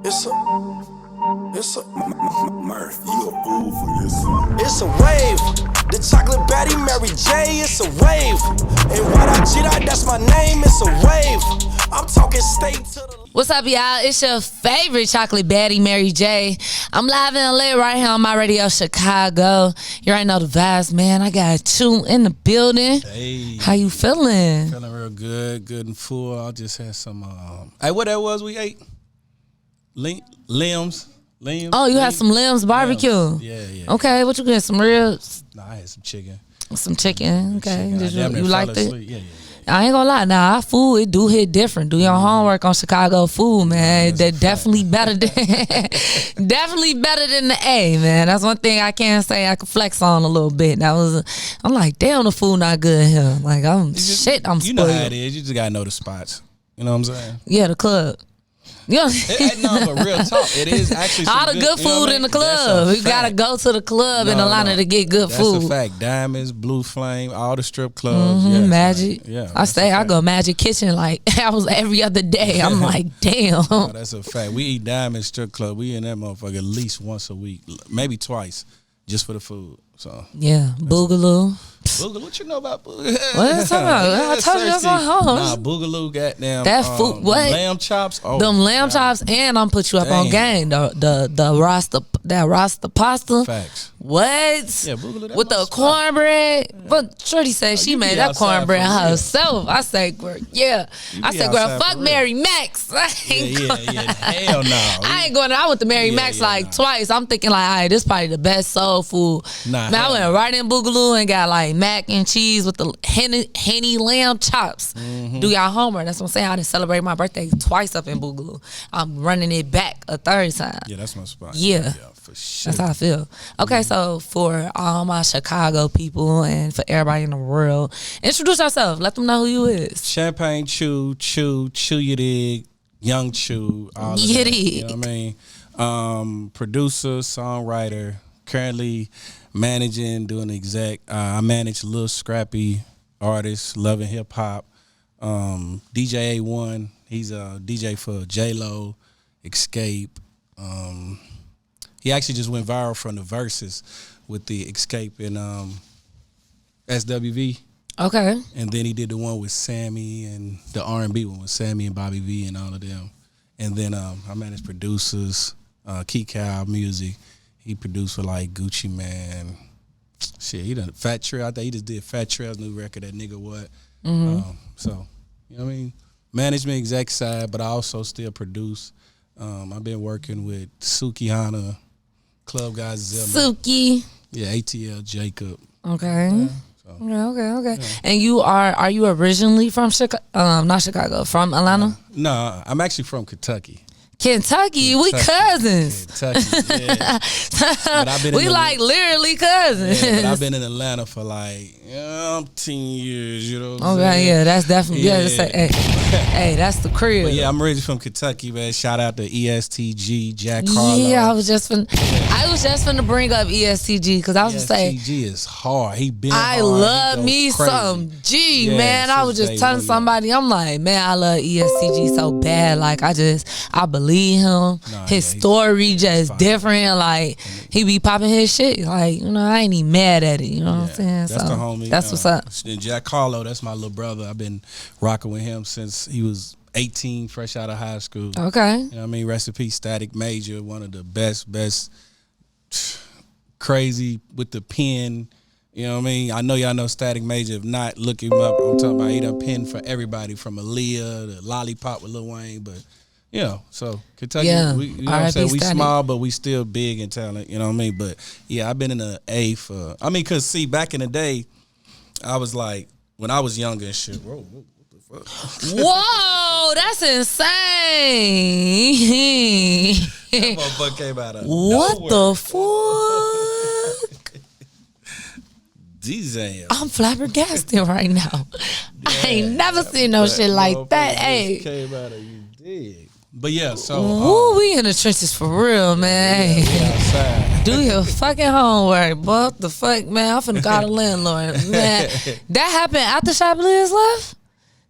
It's a Murph, you a fool for this. It's a wave. The chocolate baddie Mary Jhay, it's a wave. And what I did, that's my name, it's a wave. I'm talking state to the... What's up, y'all? It's your favorite chocolate baddie, Mary Jhay. I'm live in LA right here on MyRadioChicago. You already know the vibes, man. I got you in the building. Hey. How you feeling? Feeling real good and full. I just had some, hey, what that was we ate? Limbs. Oh, you had some limbs barbecue. Limbs. Yeah. Okay, what you get? Some ribs? Nah, I had some chicken. Some chicken. Okay. Did you liked it? Yeah. I ain't gonna lie. Now, our food, it do hit different. Do your homework on Chicago food, man. They're definitely better than the A, man. That's one thing I can say I can flex on a little bit. I'm like, damn, the food not good here. Like, I'm spoiled. You know how it is. You just gotta know the spots. You know what I'm saying? Yeah, the club. You know, no, but real talk, it is actually all the good food in the club. You gotta go to the club in Atlanta to get good food. That's a fact. Diamonds, Blue Flame, all the strip clubs. Yes, Magic. Yeah, I go Magic Kitchen like I was every other day. I'm like, damn. No, that's a fact. We eat Diamond Strip Club. We in that motherfucker at least once a week, maybe twice, just for the food. So yeah, Boogaloo. Boogaloo, what you know about Boogaloo? What is that about? I told you that's my home. Nah, Boogaloo, goddamn. That food, what? Lamb chops. Oh, them lamb chops, and I'm put you up on game. The Rasta pasta. Facts. What? Yeah, Boogaloo. With the cornbred. Yeah. But Shorty said she made that cornbread herself. I say, girl, yeah. I said, girl, fuck Mary Max. Yeah. Hell no. I ain't going. I went to Mary Max twice. I'm thinking like, all right, this probably the best soul food. Nah, man, I went right in Boogaloo and got like mac and cheese with the henny lamb chops. Do y'all homework. That's what I'm saying. I didn't celebrate my birthday twice up in Boogaloo. I'm running it back a third time. Yeah, that's my spot. Yeah, for sure. That's how I feel. Okay, so for all my Chicago people and for everybody in the world, introduce yourself. Let them know who you is. Champagne Chew you dig, Young Chew, all of that. You know what I mean? Producer, songwriter, currently managing, doing exec. I manage Lil Scrappy, artist, loving hip hop. DJ A1, he's a DJ for J-Lo, Escape. He actually just went viral from the verses with the Escape and SWV. Okay. And then he did the one with Sammy and the R&B one with Sammy and Bobby V and all of them. And then I manage producers, Key Cow Music. He produced for like Gucci Man. Shit, he done Fat Trail. I think he just did Fat Trail's new record, That Nigga What. So, you know what I mean? Management, exec side, but I also still produce. I've been working with Suki Hana, Club Guys Zimmer. Suki. Yeah, ATL Jacob. Okay. Yeah, Okay. Yeah. And you are you originally from Chicago? Not Chicago, from Atlanta? No, I'm actually from Kentucky. Kentucky, we cousins. Kentucky, yeah. But I've been we like literally cousins. Yeah, but I've been in Atlanta for like 10 years, you know what I'm saying? saying? Yeah, that's definitely, hey, that's the crib. But yeah, I'm originally from Kentucky, man. Shout out to ESTG, Jack Harlow. Yeah, I was just finna bring up ESTG because I was gonna say ESTG is hard. He been I hard. love me crazy. some G, man. I was just telling somebody, I'm like, man, I love ESTG so bad. Like I believe him. His story just different. Like he be popping his shit. Like, you know, I ain't even mad at it. You know what I'm saying? That's the homie. That's what's up. And Jack Harlow, that's my little brother. I've been rocking with him since he was 18, fresh out of high school. Okay. You know what I mean? Rest in peace, Static Major, one of the best, crazy with the pen. You know what I mean? I know y'all know Static Major. If not, look him up. I'm talking about he done pen for everybody from Aaliyah to Lollipop with Lil Wayne, but you know, so Kentucky, we, you know what I'm saying? We small, but we still big in talent, you know what I mean? But yeah, I've been in the A for, cause see, back in the day, I was like, when I was younger and shit, whoa, what the fuck? Whoa, that's insane. That motherfucker came out of what nowhere. the fuck? DJ. I'm flabbergasted right now. I ain't never seen no shit like that. Hey. Came out of you dig. But yeah, so ooh, we in the trenches for real, man. Yeah, do your fucking homework, boy. What the fuck, man? I'm finna call the landlord, man. That happened after Shop Liz left?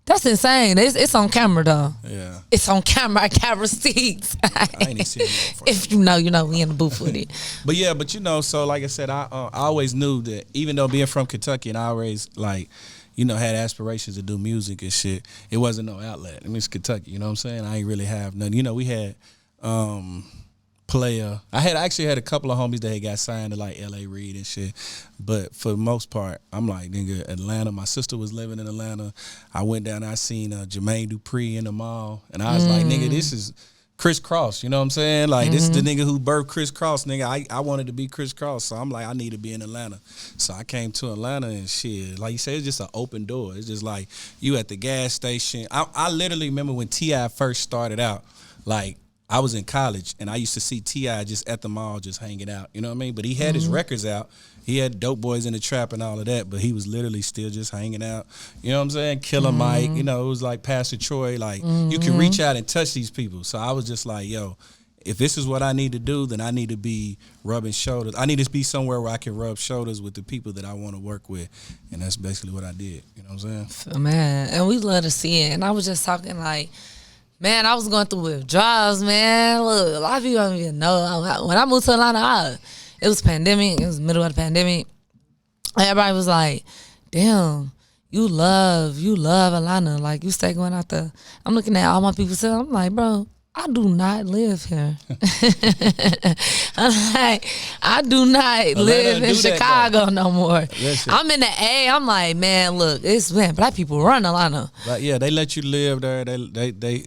That's insane. It's on camera though. Yeah. It's on camera. Camera seats. I ain't even seen it. If you know, we in the booth with it. But so like I said, I always knew that even though being from Kentucky and I always like, had aspirations to do music and shit, it wasn't no outlet. I mean, it's Kentucky, you know what I'm saying? I ain't really have nothing. We had Player. I actually had a couple of homies that had got signed to like L.A. Reid and shit. But for the most part, I'm like, nigga, Atlanta. My sister was living in Atlanta. I went down, I seen Jermaine Dupri in the mall. And I was like, nigga, this is Chris Cross. You know what I'm saying? Like, this is the nigga who birthed Chris Cross, nigga. I wanted to be Chris Cross. So I'm like, I need to be in Atlanta. So I came to Atlanta and shit. Like you said, it's just an open door. It's just like you at the gas station. I literally remember when T.I. first started out, like, I was in college, and I used to see T.I. just at the mall just hanging out, you know what I mean? But he had his records out. He had Dope Boys in the Trap and all of that, but he was literally still just hanging out. You know what I'm saying? Killer Mike, it was like Pastor Troy. Like, you can reach out and touch these people. So I was just like, yo, if this is what I need to do, then I need to be rubbing shoulders. I need to be somewhere where I can rub shoulders with the people that I want to work with. And that's basically what I did. You know what I'm saying? Man, and we love to see it. And I was just talking like, man, I was going through withdrawals, man. Look, a lot of people don't even know. When I moved to Atlanta, it was pandemic. It was the middle of the pandemic. Everybody was like, damn, you love Atlanta. Like, you stay going out there. I'm looking at all my people saying, I'm like, bro, I do not live here. I'm like, I do not live in Chicago no more. Listen. I'm in the A. I'm like, man, look, black people run Atlanta. But yeah, they let you live there. The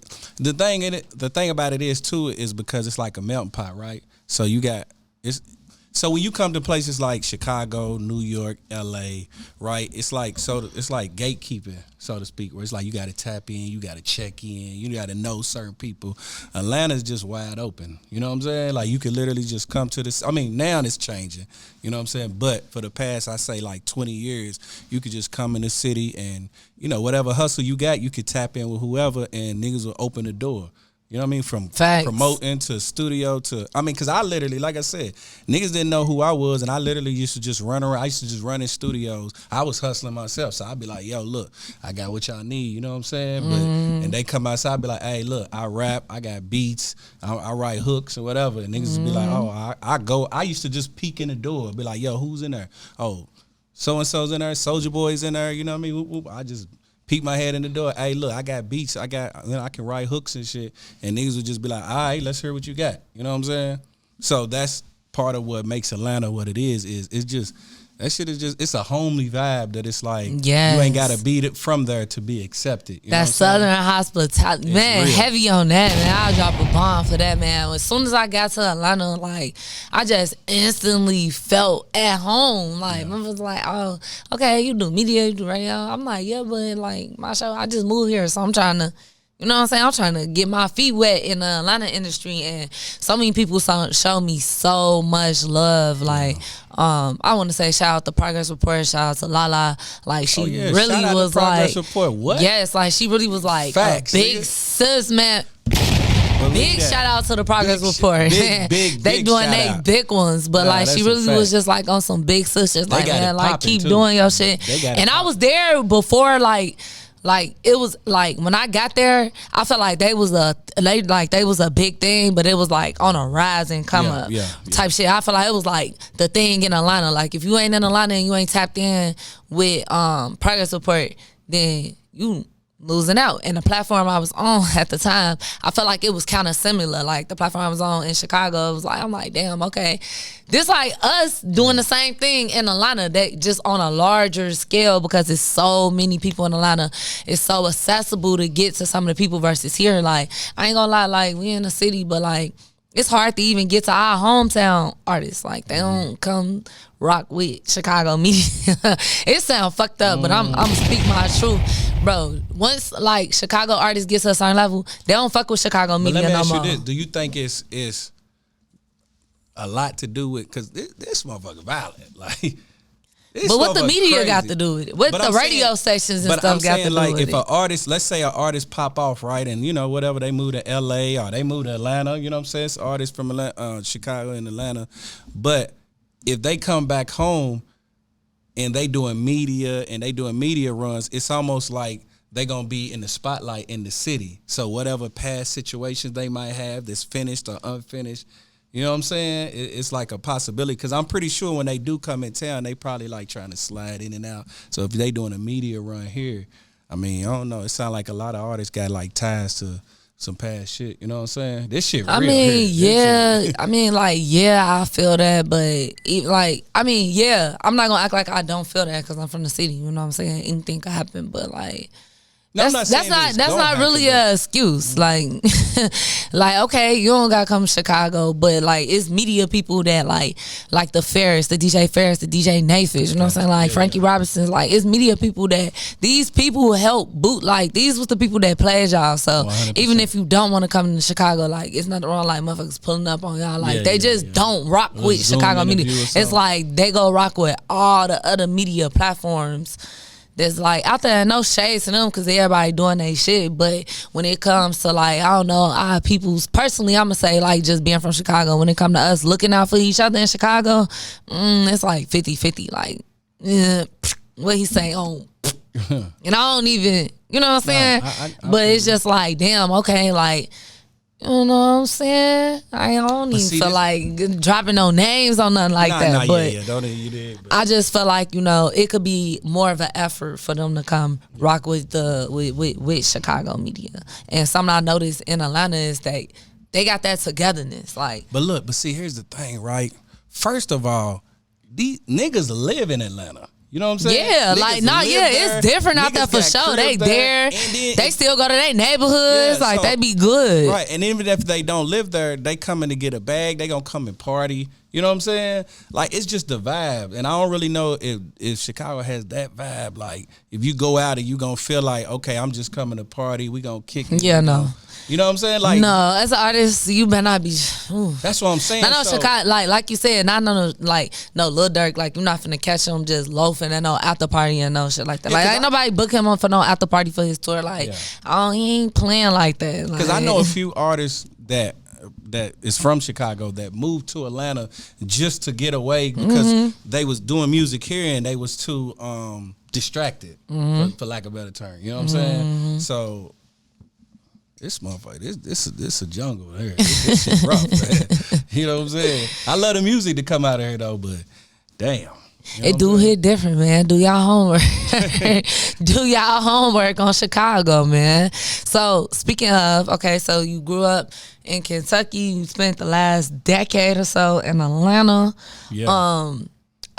thing about it is too is because it's like a melting pot, right? So so when you come to places like Chicago, New York, LA, right? It's like gatekeeping, so to speak, where it's like you got to tap in, you got to check in, you got to know certain people. Atlanta's just wide open. You know what I'm saying? Like you could literally just come to this. I mean, now it's changing. You know what I'm saying? But for the past, I say like 20 years, you could just come in the city and whatever hustle you got, you could tap in with whoever, and niggas will open the door. You know what I mean? From Facts. Promoting to studio to, because I literally, like I said, niggas didn't know who I was, and I literally used to just run around. I used to just run in studios. I was hustling myself, so I'd be like, yo, look, I got what y'all need, you know what I'm saying? And they come outside, I'd be like, hey, look, I rap, I got beats, I write hooks or whatever, and niggas would be like, oh, I used to just peek in the door, be like, yo, who's in there? Oh, so-and-so's in there, Soulja Boy's in there, you know what I mean? Whoop, whoop. I just peek my head in the door. Hey, look, I got beats. I can write hooks and shit. And niggas would just be like, all right, let's hear what you got. You know what I'm saying? So that's part of what makes Atlanta what it is it's just, that shit is just, it's a homely vibe that it's like, you ain't got to beat it from there to be accepted. You know that Southern hospitality, man, real. Heavy on that, man. I'll drop a bomb for that, man. As soon as I got to Atlanta, like, I just instantly felt at home. Like, I was like, oh, okay, you do media, you do radio. I'm like, yeah, but like, my show, I just moved here, so I'm trying to, you know what I'm saying? I'm trying to get my feet wet in the Atlanta industry, and so many people show me so much love. Like, I want to say shout out to Progress Report, shout out to Lala. Like, she really shout out was to Progress like, Report. What? Yes, like she really was like facts, a big sis, man. Big shout out to the Progress Report. They doing they big ones, but like she really was just like on some big sisters. Like, man, like keep doing your shit. And I was there before, like it was like when I got there, I felt like they was a big thing, but it was like on a rise and come up type shit. I feel like it was like the thing in Atlanta. Like if you ain't in Atlanta and you ain't tapped in with Progress Report, then you losing out. And the platform I was on at the time, I felt like it was kind of similar. Like the platform I was on in Chicago, it was like, I'm like, damn, okay. This like us doing the same thing in Atlanta, that just on a larger scale, because it's so many people in Atlanta. It's so accessible to get to some of the people versus here. Like, I ain't gonna lie, like we in the city, but like it's hard to even get to our hometown artists. Like they don't come rock with Chicago media. It sound fucked up, but I'm speak my truth. Bro, once like Chicago artists get to a certain level, they don't fuck with Chicago media no more. Let me ask you this. Do you think it's a lot to do with, because this motherfucker violent? Like, but what the media crazy. Got to do with it? What the radio stations and stuff got to do like, with it? If an artist, let's say an artist pop off, right, and you know, whatever, they move to LA or they move to Atlanta, you know what I'm saying? It's artists from Atlanta, Chicago and Atlanta. But if they come back home and they doing media runs, it's almost like they gonna be in the spotlight in the city. So whatever past situations they might have that's finished or unfinished, you know what I'm saying? It's like a possibility, because I'm pretty sure when they do come in town, they probably like trying to slide in and out. So if they doing a media run here, I mean, I don't know. It sounds like a lot of artists got like ties to some past shit. You know what I'm saying? This shit real. I mean, yeah. I mean, like, yeah, I feel that, but yeah, I'm not gonna act like I don't feel that because I'm from the city. You know what I'm saying? Anything could happen, but like. That's not really a excuse. Like, okay, you don't gotta come to Chicago, but like it's media people that like the Ferris, the DJ Ferris, the DJ Nafish, you know what I'm saying? Like Frankie Robinson, like it's media people that these people help boot. Like these was the people that played y'all. So 100%. Even if you don't want to come to Chicago, like it's nothing wrong. Like motherfuckers pulling up on y'all. Like they just don't rock with Chicago media. It's like they go rock with all the other media platforms. That's like out there, no shades to them because everybody doing their shit. But when it comes to like, I don't know, our people's, personally, I'm gonna say like just being from Chicago, when it come to us looking out for each other in Chicago, it's like 50-50. Like, what he say on, and I don't even, you know what I'm saying? But it's just like, damn, okay, like, you know what I'm saying? I don't even feel like dropping no names on nothing like that. But don't you did. But. I just feel like, you know, it could be more of an effort for them to come rock with with Chicago media. And something I noticed in Atlanta is that they got that togetherness. Like, but see, here's the thing, right? First of all, these niggas live in Atlanta. You know what I'm saying? Yeah, it's different out there for sure. They there. They still go to their neighborhoods. Like, they be good. Right, and even if they don't live there, they coming to get a bag. They gonna come and party. You know what I'm saying? Like, it's just the vibe. And I don't really know if Chicago has that vibe. Like, if you go out and you gonna feel like, okay, I'm just coming to party. We gonna kick it. Yeah, no. You know what I'm saying? Like, no, as an artist, you better not be. That's what I'm saying. I know Chicago, like you said, not no Lil Durk. Like, you're not finna catch him just loafing and no after party and no shit like that. Like, ain't nobody book him up for no after party for his tour. Like, he ain't playing like that. Because I know a few artists that is from Chicago that moved to Atlanta just to get away because they was doing music here and they was too distracted, for lack of a better term. You know what I'm saying? So. This motherfucker, this a jungle here. This shit rough, man. You know what I'm saying? I love the music to come out of here though, but damn. You know it do hit different, man. Do y'all homework. Do y'all homework on Chicago, man. So speaking of, okay, so you grew up in Kentucky. You spent the last decade or so in Atlanta. Yeah.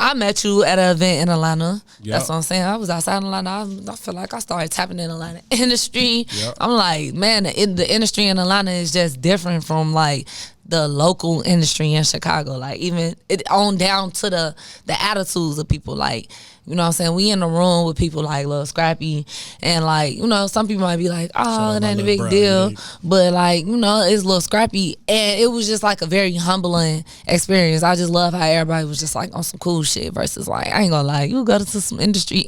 I met you at an event in Atlanta. Yep. That's what I'm saying. I was outside in Atlanta. I feel like I started tapping in Atlanta industry. Yep. I'm like, man, the industry in Atlanta is just different from like the local industry in Chicago. Like even it on down to the attitudes of people. Like, you know what I'm saying? We in the room with people like Lil Scrappy and like, you know, some people might be like, oh, it ain't a big deal. But like, you know, it's Lil Scrappy. And it was just like a very humbling experience. I just love how everybody was just like on some cool shit versus like, I ain't gonna lie, you go to some industry.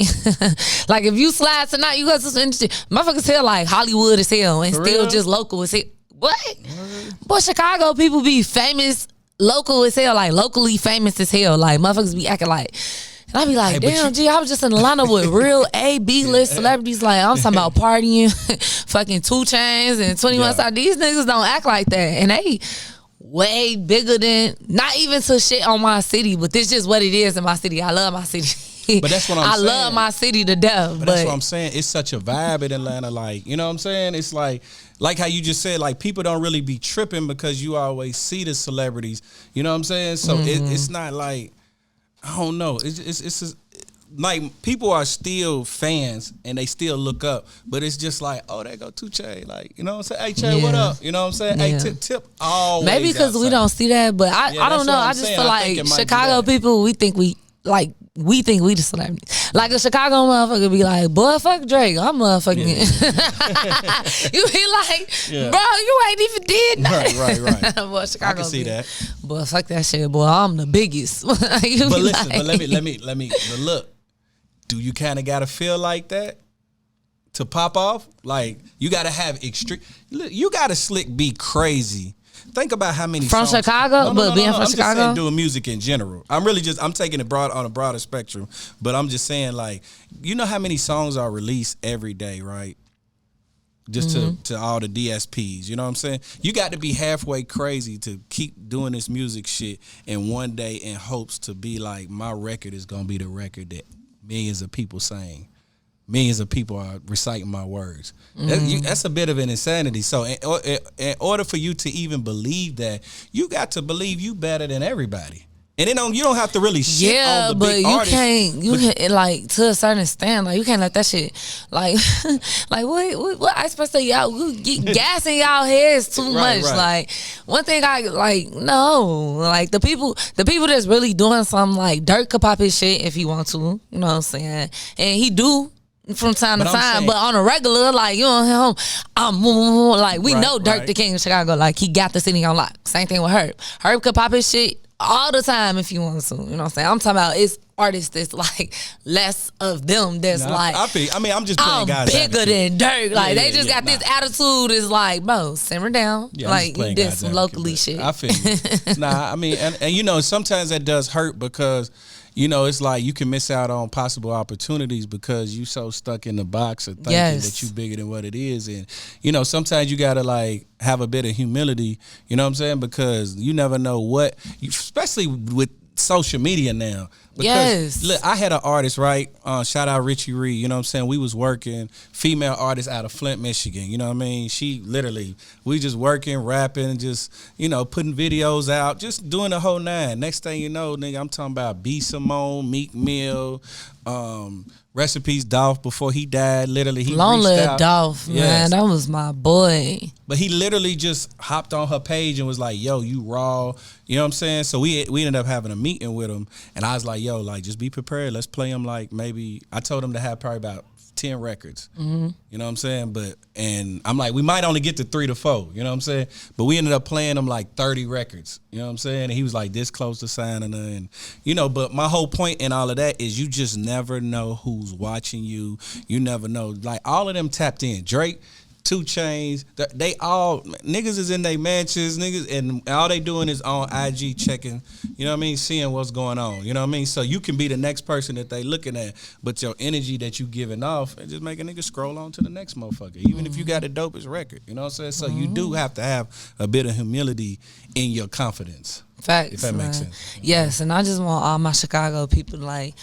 Like if you slide tonight, you go to some industry. Motherfuckers feel like Hollywood as hell and still just local as hell. What? Boy, Chicago people be famous, local as hell, like locally famous as hell. Like motherfuckers be acting like, and I be like, damn, I was just in Atlanta with real A, B list celebrities. Like, I'm talking about partying, fucking 2 Chainz and 21 Savage. These niggas don't act like that. And they way bigger than, not even to shit on my city, but this just what it is in my city. I love my city. But that's what I'm saying. I love my city to death. But that's what I'm saying. It's such a vibe in Atlanta. Like, you know what I'm saying? It's like how you just said, like, people don't really be tripping because you always see the celebrities. You know what I'm saying? So it's not like, I don't know. It's like people are still fans and they still look up, but it's just like, oh, there go 2 Chainz. Like, you know what I'm saying? Hey, Jhay, what up? You know what I'm saying? Hey, tip always. Maybe because we don't see that, but I don't know. I just feel like Chicago people, we think we the celebrities. Like a Chicago motherfucker be like, boy, fuck Drake. I'm motherfucking. You be like, bro, you ain't even did nothing. Right. Boy, Chicago I can see that. Boy, fuck that shit, boy. I'm the biggest. But listen, but let me look. Do you kind of gotta feel like that to pop off? Like you gotta have extreme. You gotta slick be crazy Think about how many from songs. Chicago, but being from I'm Chicago, just saying doing music in general. I'm taking it broad on a broader spectrum, but I'm just saying like, you know how many songs are released every day, right? Just to all the DSPs, you know what I'm saying? You got to be halfway crazy to keep doing this music shit, and one day in hopes to be like, my record is gonna be the record that millions of people sing. Millions of people are reciting my words. That's a bit of an insanity. So in order for you to even believe that, you got to believe you better than everybody. And you don't have to really shit on the big artists. You can't like, to a certain extent, like you can't let that shit like like what I supposed to say, y'all get gas in y'all heads too much. Right. Like one thing I like, no, like the people that's really doing something, like Dirk could pop his shit if he want to, you know what I'm saying, and he do from time to time, but on a regular, like, you know him, like we know Dirk the King of Chicago, like he got the city on lock. Same thing with Herb could pop his shit all the time if you want to, you know what I'm saying? I'm talking about it's artists that's like less of them that's like, I'm just playing guys bigger than Dirk. Like they just got this attitude, is like, bro, simmer down. Like you did some locally shit. I feel you. And you know, sometimes that does hurt because, you know, it's like you can miss out on possible opportunities because you so stuck in the box of thinking that you bigger than what it is. And, you know, sometimes you got to like have a bit of humility, you know what I'm saying? Because you never know what, especially with social media now. Because look, I had an artist, right? Shout out Richie Reed, you know what I'm saying? We was working, female artist out of Flint, Michigan, you know what I mean? She literally, we just working, rapping, just, you know, putting videos out, just doing the whole nine. Next thing you know, nigga, I'm talking about B. Simone, Meek Mill, rest in peace, Dolph, before he died. Literally, he long reached live out. Dolph, man. That was my boy. But he literally just hopped on her page and was like, yo, you raw. You know what I'm saying? So we ended up having a meeting with him. And I was like, yo, like, just be prepared. Let's play him like maybe, I told him to have probably about 10 records. You know what I'm saying? And I'm like, we might only get to 3 to 4. You know what I'm saying? But we ended up playing him like 30 records. You know what I'm saying? And he was like this close to signing her. And, you know, but my whole point in all of that is you just never know who's watching you. You never know. Like, all of them tapped in. Drake, 2 Chainz, they all, niggas is in their mansions, niggas, and all they doing is on IG checking, you know what I mean, seeing what's going on, you know what I mean? So you can be the next person that they looking at, but your energy that you giving off, and just make a nigga scroll on to the next motherfucker, even if you got the dopest record, you know what I'm saying? So you do have to have a bit of humility in your confidence. Facts, if that makes sense. Yes, and I just want all my Chicago people like,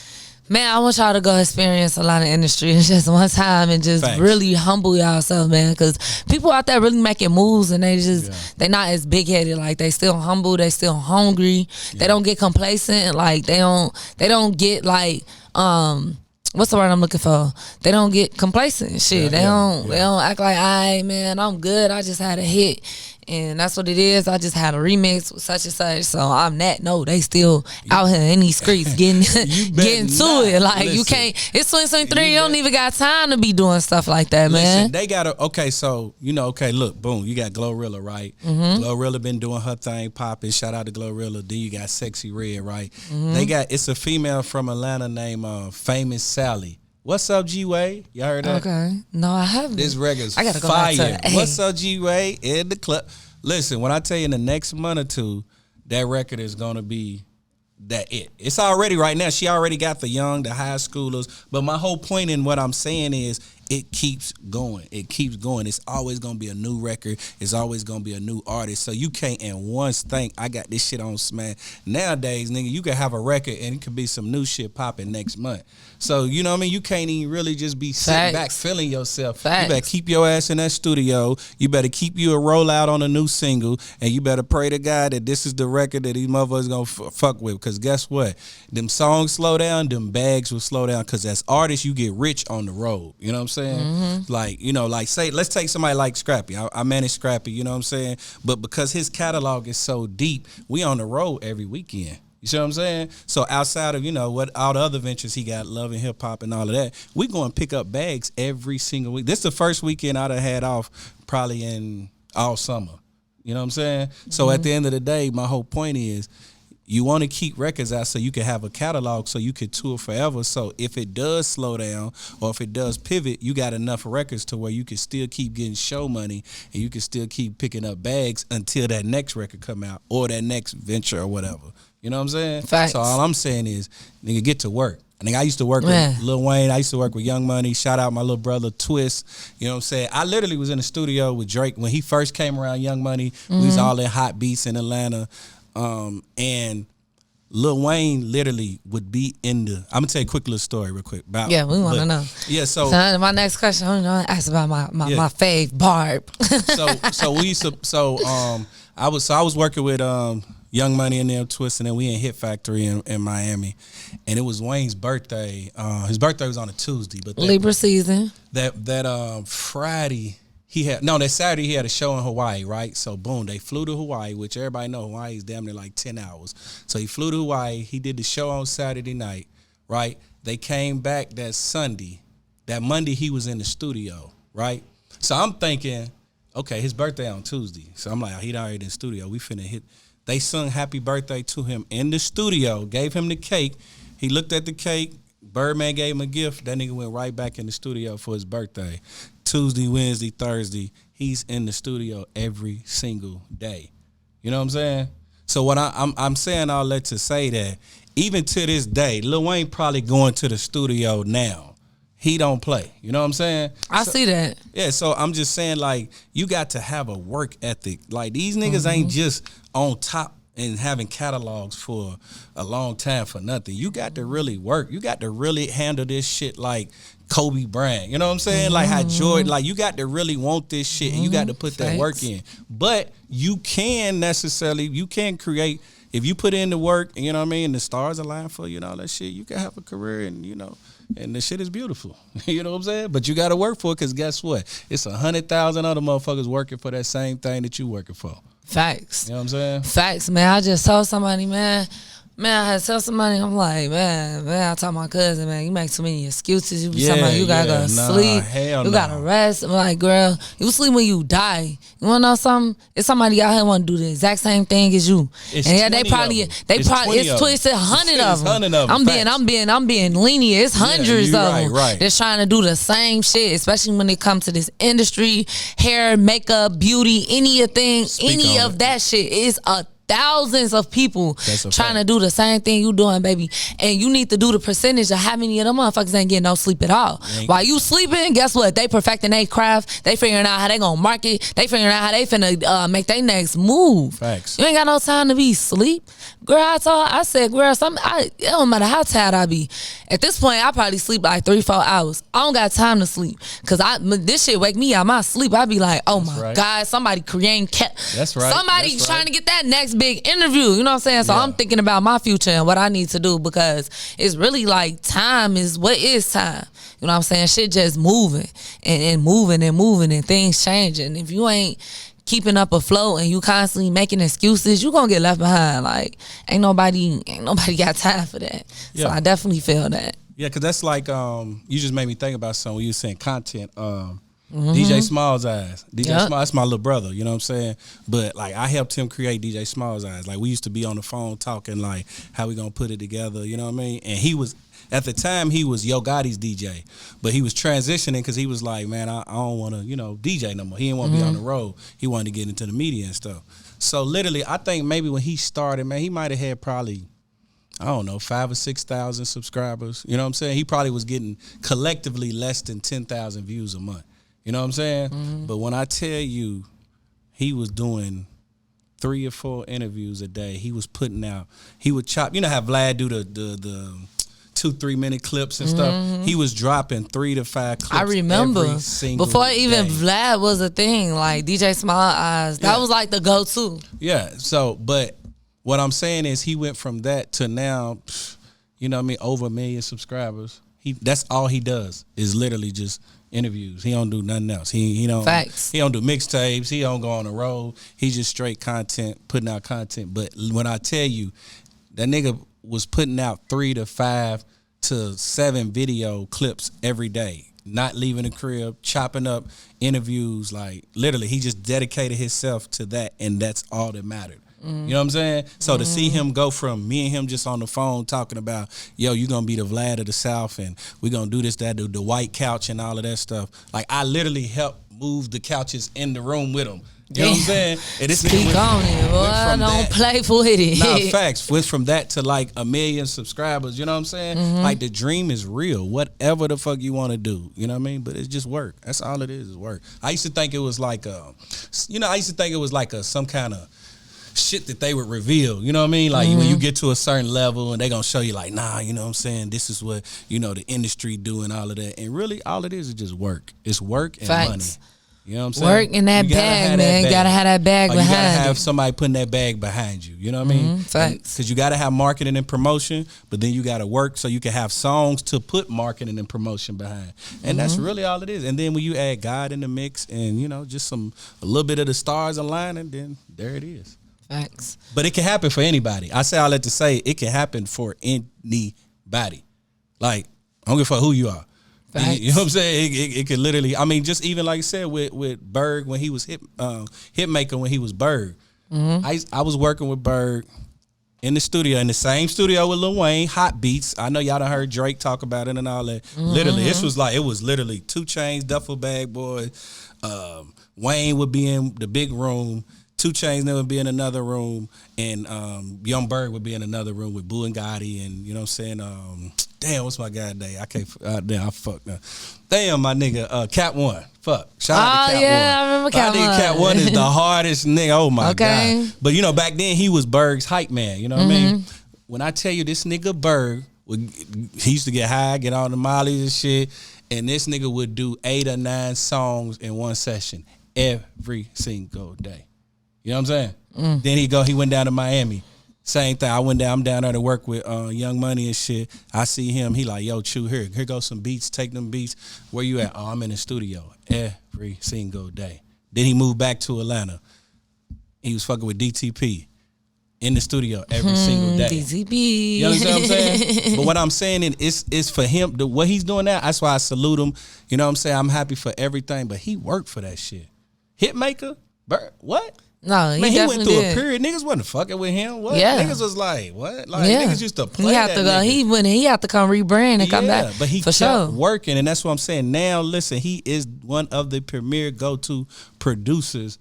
man, I want y'all to go experience a lot of industry just one time and just really humble yourself, man. Because people out there really making moves and they not as big headed. Like they still humble, they still hungry. They don't get complacent. Like they don't get like what's the word I'm looking for? They don't get complacent. Shit, they don't act like, "Aight, man, I'm good. I just had a hit." And that's what it is. I just had a remix with such and such. So I'm that. No, they still out here in these streets getting to it. Like, listen, you can't, it's 2023. You don't even got time to be doing stuff like that, man. Listen, they got to, okay, so, you know, okay, look, boom, you got Glorilla, right? Glorilla been doing her thing, popping. Shout out to Glorilla. Then you got Sexy Red, right? They got, it's a female from Atlanta named Famous Sally. What's up, G-Way? Y'all heard that? Okay. No, I haven't. This record's I gotta go fire. back to, What's up, G-Way? In the club. Listen, when I tell you in the next month or two, that record is going to be that it. It's already right now. She already got the young, the high schoolers. But my whole point in what I'm saying is it keeps going. It keeps going. It's always going to be a new record. It's always going to be a new artist. So you can't in once think, I got this shit on smash. Nowadays, nigga, you can have a record and it could be some new shit popping next month. So, you know what I mean? You can't even really just be sitting back feeling yourself. You better keep your ass in that studio. You better keep you a rollout on a new single. And you better pray to God that this is the record that these motherfuckers going to fuck with. Because guess what? Them songs slow down, them bags will slow down. Because as artists, you get rich on the road. You know what I'm saying? Like, you know, like say, let's take somebody like Scrappy. I manage Scrappy, you know what I'm saying? But because his catalog is so deep, we on the road every weekend. You see what I'm saying? So outside of, you know, what all the other ventures he got, Love and Hip Hop and all of that, we go and pick up bags every single week. This is the first weekend I'd have had off probably in all summer. You know what I'm saying? So at the end of the day, my whole point is, you want to keep records out so you can have a catalog so you can tour forever. So if it does slow down or if it does pivot, you got enough records to where you can still keep getting show money and you can still keep picking up bags until that next record come out or that next venture or whatever. You know what I'm saying? Facts. So all I'm saying is, nigga, get to work. I think I used to work with Lil Wayne. I used to work with Young Money. Shout out my little brother Twist. You know what I'm saying? I literally was in the studio with Drake when he first came around. Young Money. We was all in Hot Beats in Atlanta. And Lil Wayne literally would be in the. I'm gonna tell you a quick little story real quick. We want to know. Yeah, so my next question, I want to ask about my fave Barb. so we used to I was working with Young Money and them Twist, and then we in Hit Factory in Miami, and it was Wayne's birthday. His birthday was on a Tuesday, but Libra season. That Friday. That Saturday he had a show in Hawaii, right? So boom, they flew to Hawaii, which everybody know Hawaii is damn near like 10 hours. So he flew to Hawaii. He did the show on Saturday night, right? They came back that Sunday. That Monday he was in the studio, right? So I'm thinking, okay, his birthday on Tuesday. So I'm like, he already in the studio. We finna hit. They sung happy birthday to him in the studio, gave him the cake. He looked at the cake. Birdman gave him a gift. That nigga went right back in the studio for his birthday. Tuesday, Wednesday, Thursday, he's in the studio every single day. You know what I'm saying? So what I'm saying all that to say that even to this day, Lil Wayne probably going to the studio now. He don't play. You know what I'm saying? I see that. Yeah, so I'm just saying, like, you got to have a work ethic. Like, these niggas ain't just on top and having catalogs for a long time for nothing. You got to really work. You got to really handle this shit like Kobe Bryant. You know what I'm saying? Like how Jordan, like you got to really want this shit and you got to put that work in. But you can create, if you put in the work, you know what I mean, the stars align for you and all that shit, you can have a career and, you know, and the shit is beautiful. You know what I'm saying? But you got to work for it because guess what? It's 100,000 other motherfuckers working for that same thing that you working for. Facts. You know what I'm saying? Facts, man. I just told somebody, man, I had to tell somebody, I'm like, man, I told my cousin, man, you make too many excuses. You be talking about you gotta go to sleep. You gotta rest. I'm like, girl, you sleep when you die. You wanna know something? It's somebody out here wanna do the exact same thing as you. It's and yeah, it's 100 of them. I'm being lenient. It's hundreds of them that's trying to do the same shit, especially when it comes to this industry, hair, makeup, beauty, anything, any of that shit is a thousands of people trying to do the same thing you doing, baby. And you need to do the percentage of how many of them motherfuckers ain't getting no sleep at all. While you sleeping, guess what? They perfecting their craft. They figuring out how they gonna market. They figuring out how they finna make their next move. Facts. You ain't got no time to be asleep. Girl, I said, girl, it don't matter how tired I be. At this point, I probably sleep like 3-4 hours. I don't got time to sleep. Cause this shit wake me out my sleep. I be like, oh my God, somebody creating That's right. Somebody trying to get that next big interview. You know what I'm saying? So I'm thinking about my future and what I need to do because it's really like time is what is time. You know what I'm saying? Shit just moving and moving and moving and things changing. If you ain't keeping up afloat and you constantly making excuses, you gonna get left behind. Like ain't nobody got time for that. Yeah. So I definitely feel that. Yeah, cause that's like you just made me think about something when you were saying content. DJ Small's Eyes. Small, that's my little brother, you know what I'm saying? But like I helped him create DJ Small's Eyes. Like we used to be on the phone talking like how we gonna put it together, you know what I mean? And he was at the time he was Yo Gotti's DJ, but he was transitioning because he was like, man, I don't want to, you know, DJ no more. He didn't want to be on the road. He wanted to get into the media and stuff. So literally, I think maybe when he started, man, he might have had probably, I don't know, 5,000 or 6,000 subscribers. You know what I'm saying? He probably was getting collectively less than 10,000 views a month. You know what I'm saying? But when I tell you, he was doing 3 or 4 interviews a day. He was putting out. He would chop. You know how Vlad do the 2-3 minute clips and stuff. He was dropping 3 to 5 clips. I remember every single before even day. Vlad was a thing. Like DJ Small Eyes, that was like the go-to. Yeah. So, but what I'm saying is, he went from that to now. You know what I mean? Over 1 million subscribers. That's all he does is literally just interviews. He don't do nothing else. He don't. Facts. He don't do mixtapes. He don't go on the road. He just straight content, putting out content. But when I tell you, that nigga was putting out 3 to 5 to 7 video clips every day, not leaving the crib, chopping up interviews. Like literally, he just dedicated himself to that, and that's all that mattered. You know what I'm saying? So to see him go from me and him just on the phone talking about, yo, you gonna be the Vlad of the South and we gonna do this, that, the white couch and all of that stuff. Like I literally helped move the couches in the room with him. You know what I'm saying? And this Speak on it, boy. Don't play with it. Nah, facts. Went from that to like 1 million subscribers. You know what I'm saying? Like the dream is real. Whatever the fuck you want to do. You know what I mean? But it's just work. That's all it is work. I used to think it was like some kind of shit that they would reveal, you know what I mean? Like when you get to a certain level and they gonna show you like, nah, you know what I'm saying? This is what, the industry do and all of that. And really all it is just work. It's work and money. You know what I'm saying? Work in that bag, man. You gotta have that bag behind you. You gotta have somebody putting that bag behind you. You know what I mean? Facts. Because you gotta have marketing and promotion, but then you gotta work so you can have songs to put marketing and promotion behind. And that's really all it is. And then when you add God in the mix and, just a little bit of the stars aligning, then there it is. Facts. But it can happen for anybody. I say all that to say it can happen for anybody. Like, I don't give a fuck who you are. Facts. You know what I'm saying? It could literally, just even like I said with Berg when he was Hitmaker when he was Berg. I was working with Berg in the studio, in the same studio with Lil Wayne, Hot Beats. I know y'all done heard Drake talk about it and all that. Literally, it was literally 2 Chainz, Duffel Bag Boy. Wayne would be in the big room. 2 Chainz would be in another room, and Young Berg would be in another room with Boo and Gotti, and you know what I'm saying? Damn, what's my guy name? I can't. Damn, I fucked up. Damn, my nigga, Cat One. Fuck. Shout out to Cat One. I remember Cat One. I think Cat One is the hardest nigga. Oh my god. But back then he was Berg's hype man. You know what I mean? When I tell you this nigga Berg, he used to get high, get on the mollies and shit, and this nigga would do 8 or 9 songs in one session every single day. You know what I'm saying? Then he went down to Miami. Same thing. I'm down there to work with Young Money and shit. I see him. He like, yo, Chew, here goes some beats. Take them beats. Where you at? Oh, I'm in the studio every single day. Then he moved back to Atlanta. He was fucking with DTP in the studio every single day. DTP. You understand what I'm saying? But what I'm saying is for him, what he's doing now, that's why I salute him. You know what I'm saying? I'm happy for everything, but he worked for that shit. Hitmaker? What? No, he went through did. a period. Niggas wasn't fucking with him. What? Yeah. Niggas was like, what? Like niggas used to play. He had to go. He had to come rebrand and come back. But he for kept working, and that's what I'm saying. Now, listen, he is one of the premier go-to producers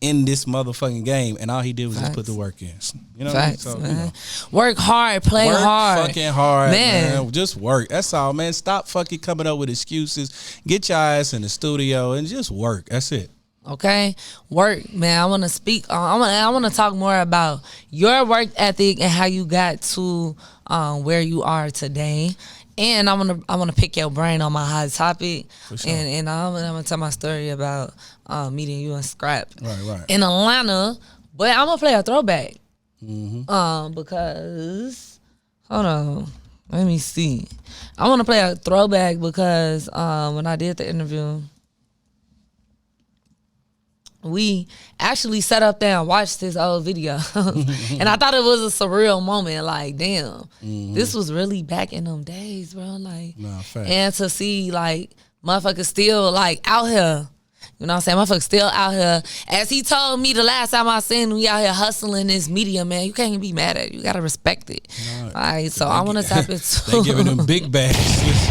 in this motherfucking game, and all he did was just put the work in. You know Facts, what I mean? So, man. Work hard, play hard. Fucking hard, man. Just work. That's all, man. Stop fucking coming up with excuses. Get your ass in the studio and just work. That's it. Okay, work, man. I want to speak. I want to talk more about your work ethic and how you got to where you are today. And I want to pick your brain on my hot topic. For sure. And I'm gonna tell my story about meeting you and Scrap in Atlanta. But I'm gonna play a throwback because hold on, let me see. I want to play a throwback because when I did the interview, we actually sat up there and watched this old video. And I thought it was a surreal moment. Like, damn, this was really back in them days, bro. Like, and to see, like, motherfuckers still, like, out here. You know what I'm saying? Motherfuckers still out here. As he told me the last time I seen him, we out here hustling this media, man. You can't be mad at it. You got to respect it. All right, so I want to tap into. They giving them big bags.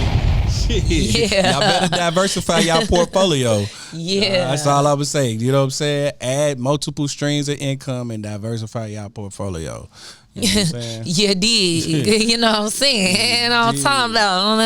Yeah. Y'all better diversify y'all portfolio. Yeah. That's all I was saying. You know what I'm saying? Add multiple streams of income and diversify y'all portfolio. You know what I'm saying? You did. You know what I'm saying? And I'm talking about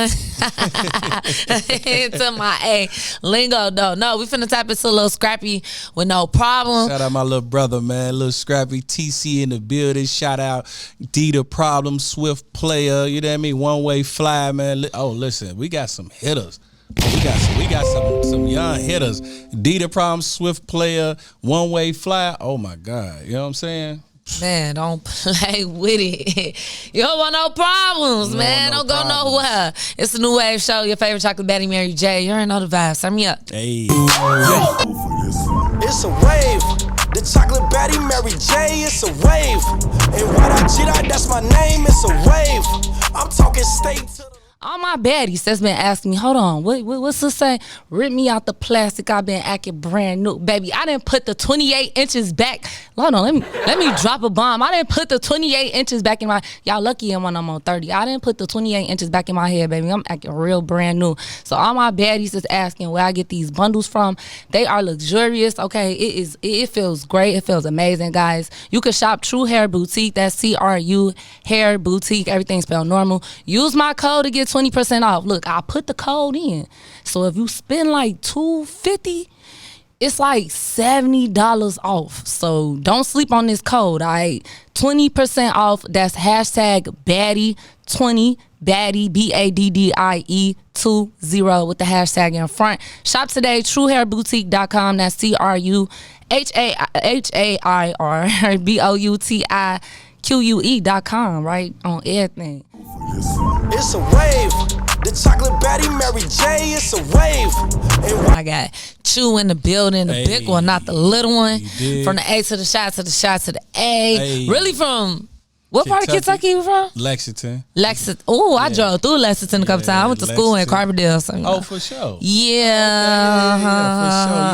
into my lingo though. No, we finna tap into Lil Scrappy with no problem. Shout out my little brother, man. Lil Scrappy, TC in the building. Shout out D the Problem, Swift Player. You know what I mean? One Way Fly, man. Oh, listen, we got some hitters. We got some young hitters. D the Problem, Swift Player, One Way Fly. Oh my God. You know what I'm saying? Man, don't play with it. You don't want no problems, man. Don't go nowhere. It's the New Wave Show. Your favorite chocolate baddie, Mary Jhay. You already know the vibes. Turn me up. Hey. It's a wave. The chocolate baddie, Mary Jhay. It's a wave. And what I cheat, that's my name. It's a wave. I'm talking state to the... all my baddies that's been asking me, hold on, what's this say? Rip me out the plastic. I've been acting brand new, baby. I didn't put the 28 inches back. Hold on, let me drop a bomb. I didn't put the 28 inches back in my. Y'all lucky when I'm on 30. I didn't put the 28 inches back in my head, baby. I'm acting real brand new. So all my baddies is asking where I get these bundles from. They are luxurious. Okay, it feels great. It feels amazing, guys. You can shop True Hair Boutique. That's CRU Hair Boutique. Everything spelled normal. Use my code to get 20% off. Look, I put the code in. So if you spend like $250, it's like $70 off. So don't sleep on this code, all right? 20% off. That's hashtag baddie20, baddie, BADDIE 20 with the hashtag in front. Shop today, truehairboutique.com. That's CRUHAIRBOUTIQUE.com, right? On everything. It's a wave. The chocolate baddie Mary Jhay. It's a wave. I got Chew in the building, the big one, not the little one. From the A to the shot to the shot to the A. Hey. Really from what part of Kentucky you from? Lexington. Oh, I drove through Lexington a couple times. I went to school in Carbondale. So, oh, for sure. Yeah. For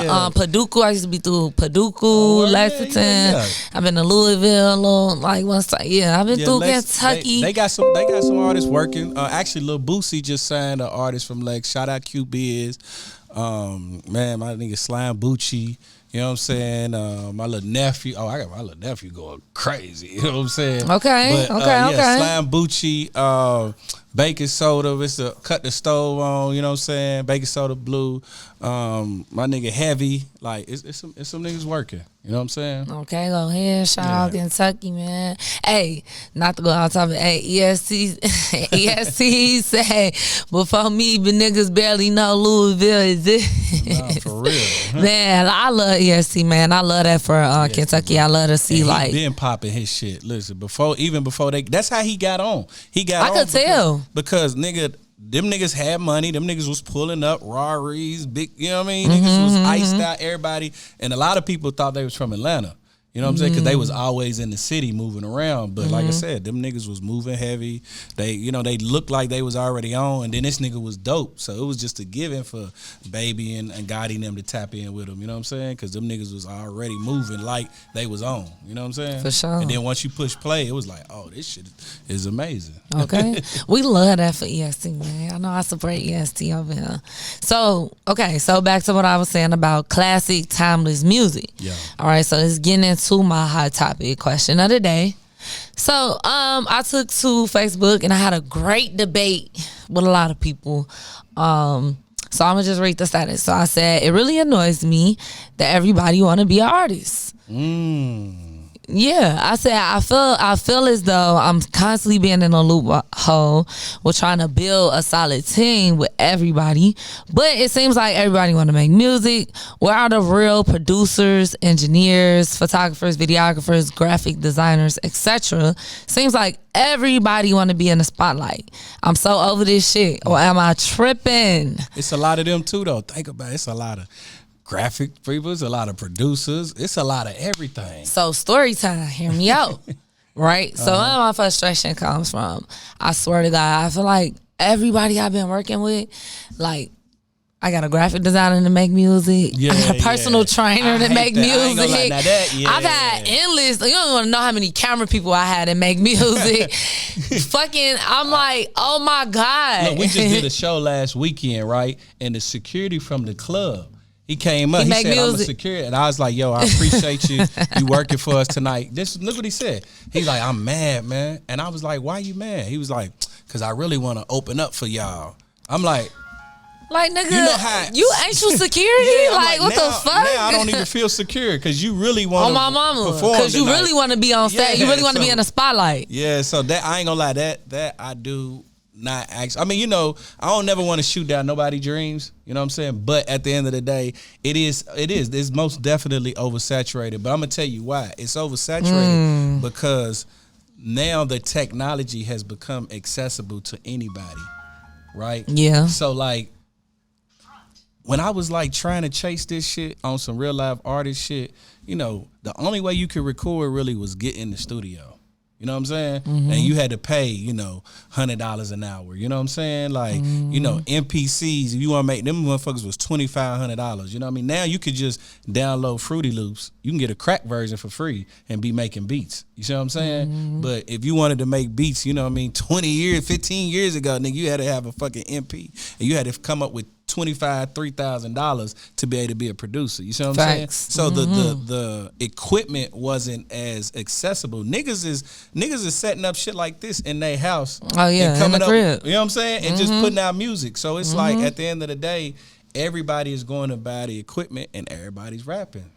sure. Paducah. I used to be through Paducah, Lexington. Yeah. I've been to Louisville, like once. Yeah, I've been through Kentucky. They got some artists working. Actually, Lil Boosie just signed an artist from Lex. Shout out Q Biz. Man, my nigga Slime Bucci. You know what I'm saying? My little nephew. Oh, I got my little nephew going crazy. You know what I'm saying? Okay. Okay. Slime Bucci, baking soda. It's to cut the stove on. You know what I'm saying? Baking soda blue. My nigga Heavy. Like it's some niggas working. You know what I'm saying? Okay, go ahead. Shout out Kentucky, man. Hey, not to go out topic. Hey, EST say before me, but niggas barely know Louisville is it. Nah, for real. Man, I love EST, man. I love that for Kentucky. Bro. I love to see like he been popping his shit. Listen, before they. That's how he got on. I could tell because nigga. Them niggas had money. Them niggas was pulling up Raries, big, you know what I mean? Niggas was iced out, everybody. And a lot of people thought they was from Atlanta. You know what I'm saying? Because they was always in the city moving around. But like I said, them niggas was moving heavy. They looked like they was already on. And then this nigga was dope. So it was just a given for Baby and Gotti and them to tap in with them. You know what I'm saying? Because them niggas was already moving like they was on. You know what I'm saying? For sure. And then once you push play, it was like, oh, this shit is amazing. Okay. We love that for EST, man. I know I support EST over here. So, okay. So back to what I was saying about classic, timeless music. Yeah. All right. So it's getting into my hot topic question of the day. So I took to Facebook and I had a great debate with a lot of people. So I'm gonna just read the status. So I said it really annoys me that everybody want to be an artist. Yeah, I said I feel as though I'm constantly being in a loophole with trying to build a solid team with everybody, but it seems like everybody want to make music. Where are the real producers, engineers, photographers, videographers, graphic designers, etc.? Seems like everybody want to be in the spotlight. I'm so over this shit. Or am I tripping? It's a lot of them too, though. Think about it. It's a lot of graphic people, it's a lot of producers, it's a lot of everything. So story time, hear me out. Right? So where my frustration comes from, I swear to God, I feel like everybody I've been working with, like I got a graphic designer to make music. I got a personal trainer to make music. I've had endless, you don't want to know how many camera people I had to make music. I'm like, oh my God. Look, we just did a show last weekend, right? And the security from the club, he came up. He said, music. I'm a security. And I was like, yo, I appreciate you. You working for us tonight. Look what he said. He's like, I'm mad, man. And I was like, why you mad? He was like, because I really want to open up for y'all. I'm like, nigga, you ain't you security? Like, what the fuck? Now I don't even feel secure because you really want to perform my mama. Because you really want to be on stage. You really want to be in the spotlight. Yeah, so that I ain't gonna lie, that I do not actually. I mean, I don't never want to shoot down nobody's dreams. You know what I'm saying? But at the end of the day, it's most definitely oversaturated. But I'm gonna tell you why. It's oversaturated because now the technology has become accessible to anybody, right? Yeah. So like, when I was like trying to chase this shit on some real live artist shit, the only way you could record really was get in the studio. You know what I'm saying? And you had to pay, you know, $100 an hour. You know what I'm saying? Like, you know, MPCs, if you want to make them motherfuckers was $2,500. You know what I mean? Now you could just download Fruity Loops. You can get a crack version for free and be making beats. You see what I'm saying? But if you wanted to make beats, you know what I mean, 20 years, 15 years ago, nigga, you had to have a fucking MP. And you had to come up with $2,500, $3,000 to be able to be a producer. You see what I'm saying? So the equipment wasn't as accessible. Niggas is setting up shit like this in their house. Oh yeah, and coming in the up, crib. you know what I'm saying? And just putting out music. So it's like at the end of the day, everybody is going to buy the equipment and everybody's rapping.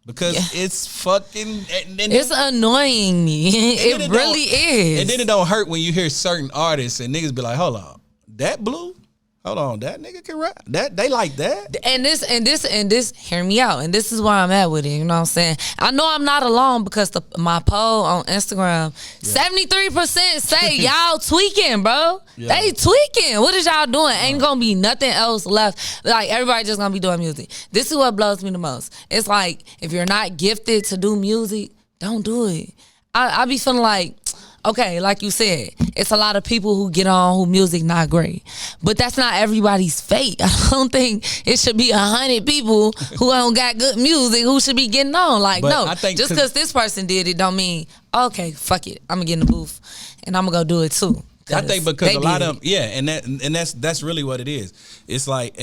Because it's fucking... it's annoying me. It really is. And then it don't hurt when you hear certain artists and niggas be like, hold on, that Blue? Hold on, that nigga can rap. That they like that. And this, hear me out. And this is where I'm at with it. You know what I'm saying? I know I'm not alone because my poll on Instagram, 73% say y'all tweaking, bro. Yeah. They tweaking. What is y'all doing? Ain't gonna be nothing else left. Like everybody just gonna be doing music. This is what blows me the most. It's like if you're not gifted to do music, don't do it. I be feeling like, okay, like you said, it's a lot of people who get on who music not great. But that's not everybody's fate. I don't think it should be 100 people who don't got good music who should be getting on. Like, but no, just because this person did it don't mean, okay, fuck it, I'm going to get in the booth and I'm going to go do it too. I think because a lot of them, and that's really what it is. It's like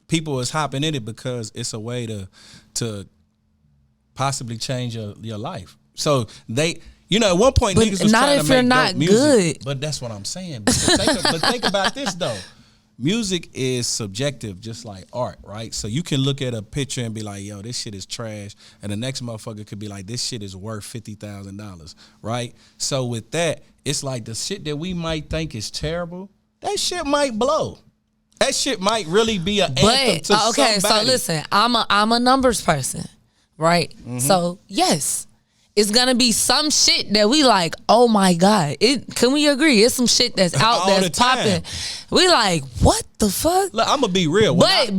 people is hopping in it because it's a way to possibly change your life. So they... You know, at one point, niggas was trying to make dope music. Good. But that's what I'm saying. But think about this, though. Music is subjective, just like art, right? So you can look at a picture and be like, yo, this shit is trash. And the next motherfucker could be like, this shit is worth $50,000, right? So with that, it's like the shit that we might think is terrible, that shit might blow. That shit might really be an anthem to somebody. So listen, I'm a numbers person, right? So, yes. It's gonna be some shit that we like, oh my God. Can we agree? It's some shit that's out that's popping. We like, what the fuck? Look, I'm gonna be real. But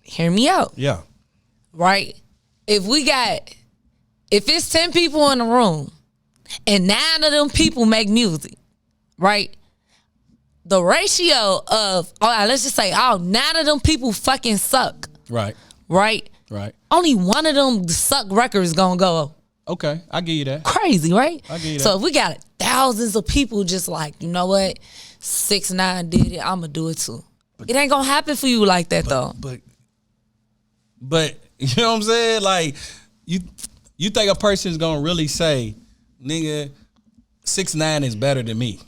hear me out. Yeah. Right? If it's 10 people in the room and 9 of them people make music, right? The ratio of, let's just say, 9 of them people fucking suck. Right. Right? Right. Only one of them suck records gonna go. Okay, I give you that. Crazy, right? I give you that. So if we got thousands of people just like, you know what, 6ix9ine did it, I'ma do it too. It ain't gonna happen for you like that though. But you know what I'm saying? Like you think a person's gonna really say, nigga, 6ix9ine is better than me?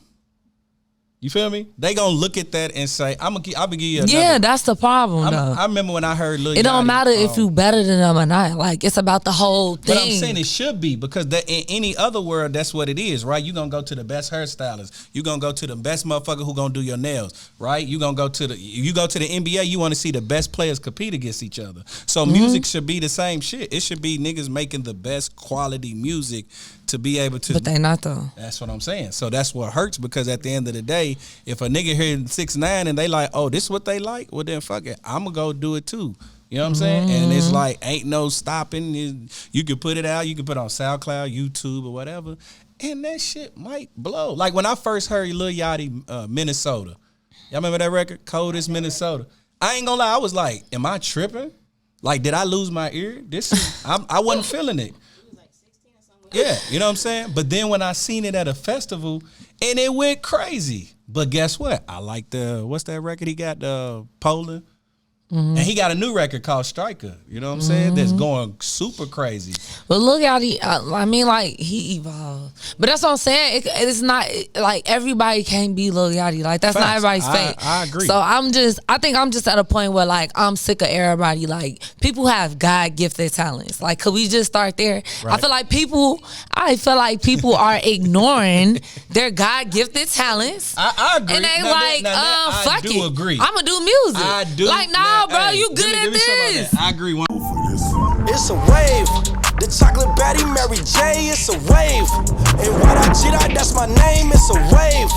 You feel me? They gonna look at that and say, I'm gonna give you another. Yeah, that's the problem though. I remember when I heard Lil Yachty. It don't matter if you better than them or not. Like, it's about the whole thing. But I'm saying it should be, because in any other world, that's what it is, right? You gonna go to the best hairstylist. You gonna go to the best motherfucker who gonna do your nails, right? You gonna go to the NBA, you wanna see the best players compete against each other. So music should be the same shit. It should be niggas making the best quality music to be able to. But they not though. That's what I'm saying. So that's what hurts, because at the end of the day, if a nigga hear 6ix9ine and they like, oh, this is what they like, well then fuck it, I'm gonna go do it too. You know what I'm saying? And it's like, ain't no stopping. You can put it out, you can put it on SoundCloud, YouTube, or whatever, and that shit might blow. Like when I first heard Lil Yachty, Minnesota. Y'all remember that record? Coldest Minnesota. I ain't gonna lie, I was like, am I tripping? Like, did I lose my ear? I wasn't feeling it. Yeah, you know what I'm saying? But then when I seen it at a festival, and it went crazy. But guess what? I like what's that record he got, Poland? And he got a new record called Striker. You know what I'm saying? That's going super crazy. But look out, I mean, like, he evolved. But that's what I'm saying. It's not, like, everybody can't be Lil Yachty. Like, that's not everybody's fate. I agree. So I think I'm just at a point where, like, I'm sick of everybody. Like, people have God-gifted talents. Like, could we just start there? Right. I feel like people are ignoring their God-gifted talents. I agree. And they fuck it. I do agree. I'm going to do music. I do. Like, nah, bro, you good at this. I agree. It's a wave. The chocolate baddie Mary Jhay, it's a wave. And what I cheat out, that's my name, it's a wave.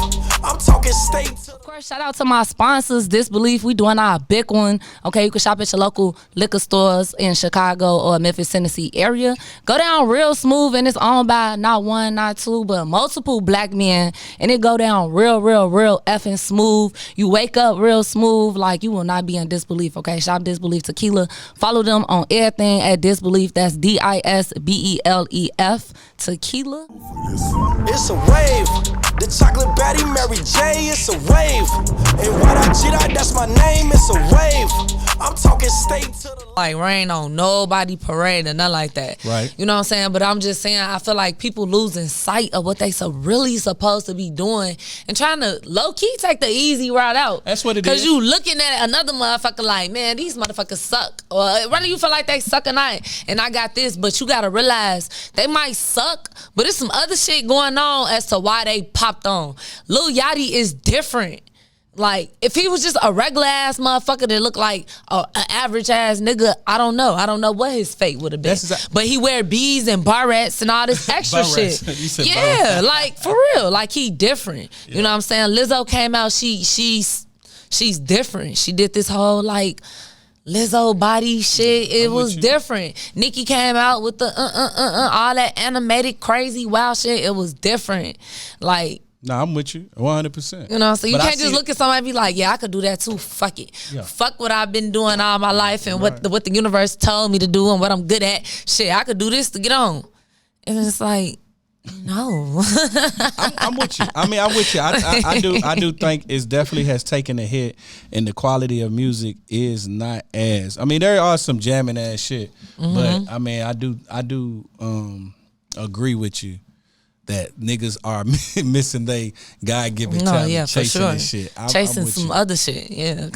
I'm talking state to Of course, shout out to my sponsors, Disbelief. We doing our big one. Okay, you can shop at your local liquor stores in Chicago or Memphis, Tennessee area. Go down real smooth, and it's owned by not one, not two, but multiple black men. And it go down real effing smooth. You wake up real smooth, like you will not be in disbelief. Okay, shop Disbelief Tequila. Follow them on everything at Disbelief. That's DISBELEF Tequila. it's a wave. The chocolate baddie Mary Jhay, it's a wave. And MyRadioChicago, that's my name, it's a wave. I'm talking state to the Like rain on nobody parade or nothing like that. Right. You know what I'm saying? But I'm just saying, I feel like people losing sight of what they really supposed to be doing and trying to low key take the easy route out. That's what it is. Cause you looking at another motherfucker like, man, these motherfuckers suck. Or whether you feel like they suck or not, and I got this, but you gotta realize they might suck, but there's some other shit going on as to why they popped on. Lil Yachty is different. Like, if he was just a regular ass motherfucker that looked like an average ass nigga, I don't know. I don't know what his fate would have been. But he wear beads and barrettes and all this extra shit. You said yeah, like for real. Like he different. Yeah. You know what I'm saying? Lizzo came out, she's different. She did this whole like Lizzo body shit. It was different. Nicki came out with the all that animated crazy wild shit. It was different. Like, nah, I'm with you 100%. You know, so you can't just look at somebody and be like, yeah, I could do that too. Fuck it. Yeah. Fuck what I've been doing all my life and what the universe told me to do and what I'm good at. Shit, I could do this to get on. And it's like, no. I'm with you. I mean, I'm with you. I do think it definitely has taken a hit, and the quality of music is not as. I mean, there are some jamming ass shit, but I mean, I do agree with you that niggas are missing they God-given talent, chasing this shit. Chasing I'm some other shit, yeah.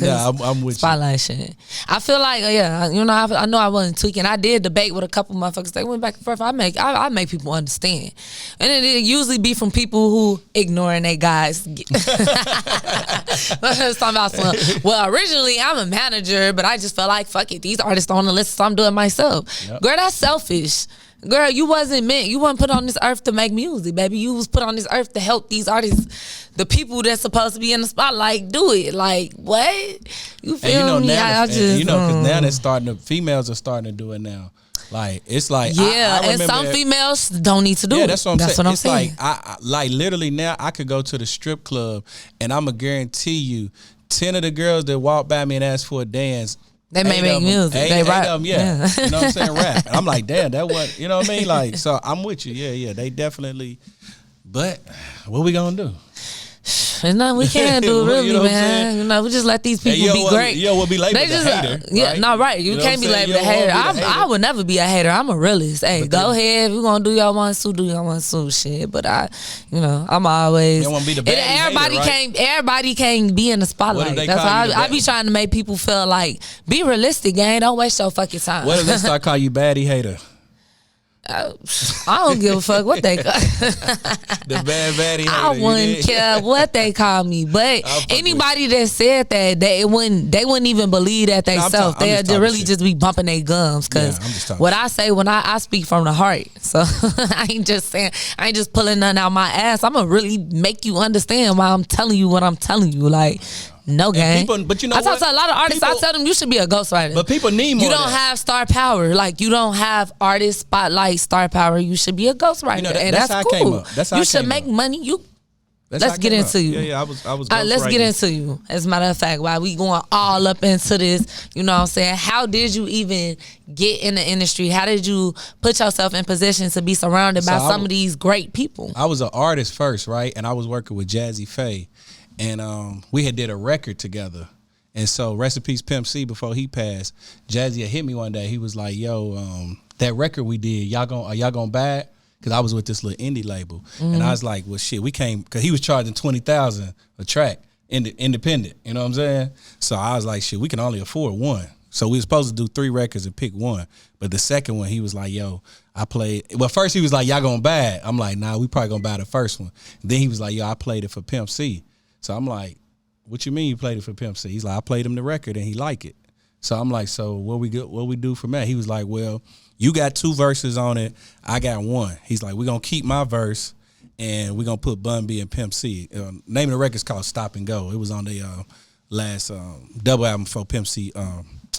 I'm with spotlight shit. I feel like, you know, I know I wasn't tweaking. I did debate with a couple motherfuckers. They went back and forth. I make people understand, and it usually be from people who ignoring their guys. Let's talk about some. Well, originally I'm a manager, but I just felt like fuck it. These artists on the list, so I'm doing it myself. Yep. Girl, that's selfish. Girl, you wasn't put on this earth to make music, baby. You was put on this earth to help these artists, the people that's supposed to be in the spotlight, do it. Like, what? You feel me? Now, because now females are starting to do it now. Like, it's like, and some females don't need to do it. That's what I'm saying. It's like, like literally now I could go to the strip club and I'm going to guarantee you 10 of the girls that walk by me and ask for a dance, they may make music. They rap. Yeah. You know what I'm saying? Rap. And I'm like, damn, that what, you know what I mean? Like, so I'm with you. Yeah. They definitely, but what we gonna do? There's nothing we can't do, really, you know man. You know, we just let these people be great. We'll be labeled a hater. Right? You can't be labeled a hater. I would never be a hater. I'm a realist. Hey, go ahead. We're gonna do y'all one suit, shit. But I'm always. You want to be the bad everybody hater, right? Everybody can't be in the spotlight. That's why I be trying to make people feel like, be realistic, gang. Don't waste your fucking time. What if they start calling you baddie hater? I don't give a fuck what they call the bad baddie. I wouldn't care what they call me, but anybody that said that, they wouldn't even believe that they self. They'd really just be bumping their gums, because what I say when I speak from the heart. So I ain't just pulling nothing out my ass. I'm gonna really make you understand why I'm telling you what I'm telling you. Like, no gang. But you know I talk to a lot of artists. I tell them you should be a ghostwriter. But people need more. You don't have star power. Like, you don't have artist spotlight star power. You should be a ghostwriter, and that's cool. Came up. That's how you should make money. Let's get into you. Yeah. I was. Let's get into you. As a matter of fact, while we going all up into this, you know what I'm saying? How did you even get in the industry? How did you put yourself in position to be surrounded by some of these great people? I was an artist first, right? And I was working with Jazzy Faye. And we had did a record together. And so, rest in peace, Pimp C, before he passed, Jazzy had hit me one day. He was like, yo, that record we did, are y'all gonna buy it? Because I was with this little indie label. Mm-hmm. And I was like, well, shit, we came, because he was charging $20,000 a track, independent, you know what I'm saying? So I was like, shit, we can only afford one. So we were supposed to do 3 records and pick one. But the second one, he was like, yo, first he was like, y'all gonna buy it? I'm like, nah, we probably gonna buy the first one. Then he was like, yo, I played it for Pimp C. So I'm like, what you mean you played it for Pimp C? He's like, I played him the record and he liked it. So I'm like, so what we do from that? He was like, well, you got 2 verses on it. I got 1. He's like, we're going to keep my verse and we're gonna put Bun B and Pimp C. Name of the record's called Stop and Go. It was on the last double album before Pimp C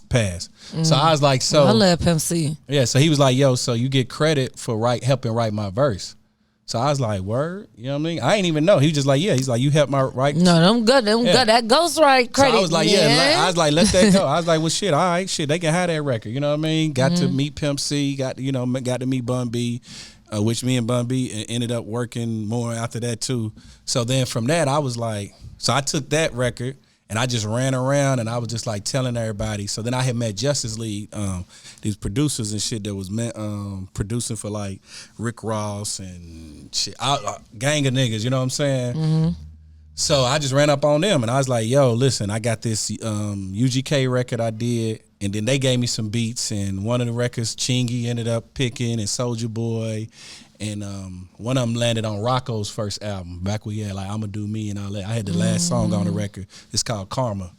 passed. So I was like, so I love Pimp C. Yeah, so he was like, yo, so you get credit for helping write my verse. So I was like, word, you know what I mean? I ain't even know. He was just like, yeah. He's like, you helped my write. No, them good. That ghostwrite credit. So I was like, I was like, let that go. I was like, well, shit, all right, shit, they can have that record. You know what I mean? Got to meet Pimp C. Got to meet Bun B, which me and Bun B ended up working more after that too. So then from that, I was like, so I took that record and I just ran around and I was just like telling everybody. So then I had met Justice League, these producers and shit that was producing for like Rick Ross and shit, gang of niggas, you know what I'm saying? So I just ran up on them and I was like, yo, listen, I got this UGK record I did, and then they gave me some beats, and one of the records Chingy ended up picking, and Soulja Boy, and one of them landed on Rocco's first album back when he had like I'ma Do Me and all that. I had the last song on the record. It's called Karma.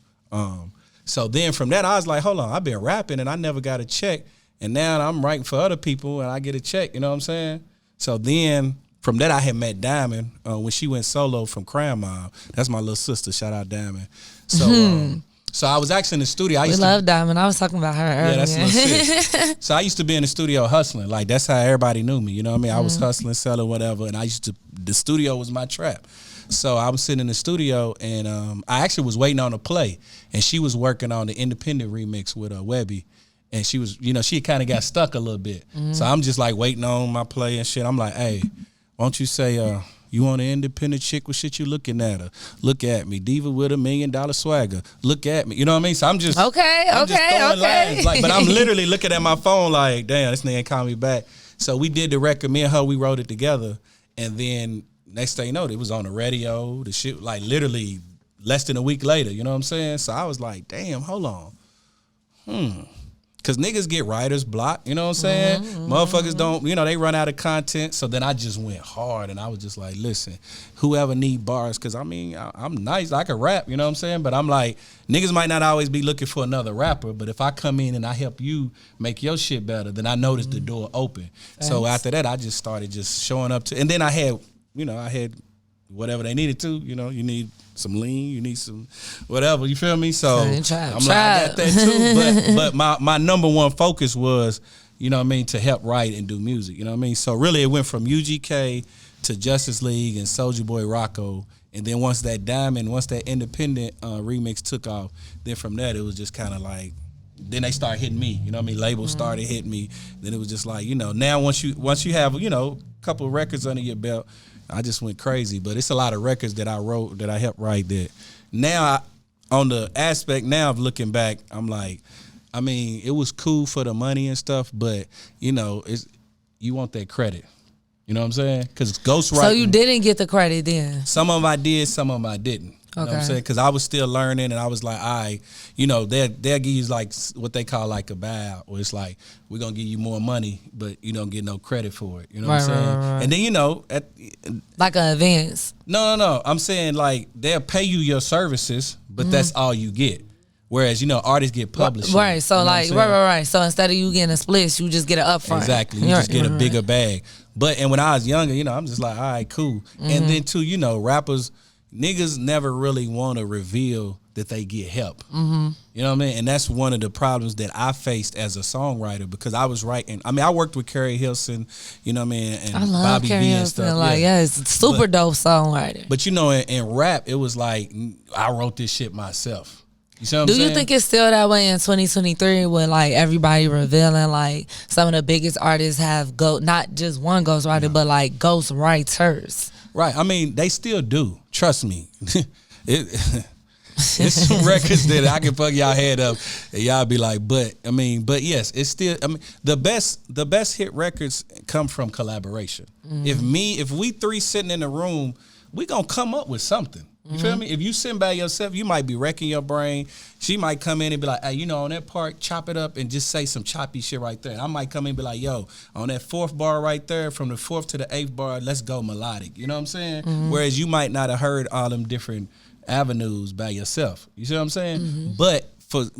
So then from that I was like, hold on, I've been rapping and I never got a check, and now I'm writing for other people and I get a check, you know what I'm saying? So then from that I had met Diamond when she went solo from Crime Mob. That's my little sister, shout out Diamond. So so I was actually in the studio. We love Diamond. I was talking about her earlier. Yeah, that's little sis. So I used to be in the studio hustling. Like, that's how everybody knew me. You know what I mean? I was hustling, selling, whatever. And the studio was my trap. So I was sitting in the studio, and I actually was waiting on a play. And she was working on the independent remix with Webby. And she was, she kind of got stuck a little bit. So I'm just like waiting on my play and shit. I'm like, hey, why don't you say, you want an independent chick with shit you looking at her? Look at me. Diva with $1 million swagger. Look at me. You know what I mean? So I'm just okay. Lines. Like, but I'm literally looking at my phone like, damn, this nigga ain't call me back. So we did the record. Me and her, we wrote it together. And then next thing you know, it was on the radio. The shit, like literally less than a week later. You know what I'm saying? So I was like, damn, hold on. Because niggas get writer's block, you know what I'm saying? Motherfuckers don't, they run out of content. So then I just went hard, and I was just like, listen, whoever need bars, because I'm nice, I can rap, you know what I'm saying? But I'm like, niggas might not always be looking for another rapper, but if I come in and I help you make your shit better, then I notice the door open. Thanks. So after that, I just started just showing up to, and then I had whatever they needed to, you need some lean, you need some whatever, you feel me? So I'm like, I got that too. But my number one focus was, to help write and do music, you know what I mean? So really it went from UGK to Justice League and Soulja Boy Rocco. And then once that independent remix took off, then from that it was just kind of like, then they started hitting me, you know what I mean? Labels started hitting me. Then it was just like, now once you have, a couple of records under your belt, I just went crazy. But it's a lot of records that I wrote, that I helped write, that now on the aspect now of looking back, I'm like, it was cool for the money and stuff, but you want that credit. You know what I'm saying? Because ghostwriting. So you didn't get the credit then? Some of them I did, some of them I didn't. You know what I'm saying? Because I was still learning, and I was like, all right, they'll give you like what they call like a buyout, where it's like, we're going to give you more money, but you don't get no credit for it. You know what I'm saying? Right. And then, like an advance. No. I'm saying like they'll pay you your services, but that's all you get. Whereas, artists get publishing. Right. So right. So instead of you getting a split, you just get an upfront. Exactly. You just get a bigger bag. And when I was younger, I'm just like, all right, cool. And then too, rappers, niggas never really want to reveal that they get help. You know what I mean? And that's one of the problems that I faced as a songwriter, because I was writing. I worked with Carrie Hilson, you know what I mean, and I love Bobby Carrie V and Hilson. stuff. Like, it's super dope songwriter. But in rap, it was like I wrote this shit myself. You see what I'm saying? Do you think it's still that way in 2023 with like everybody revealing like some of the biggest artists have not just one ghostwriter, but like ghost writers? Right. They still do. Trust me. It's some records that I can fuck y'all head up and y'all be like, but yes, it's still, the best hit records come from collaboration. If we three sitting in a room, we gonna come up with something. You feel me? If you sitting by yourself, you might be wrecking your brain. She might come in and be like, hey, on that part, chop it up and just say some choppy shit right there. And I might come in and be like, yo, on that fourth bar right there, from the fourth to the eighth bar, let's go melodic. You know what I'm saying? Whereas you might not have heard all them different avenues by yourself. You see what I'm saying? But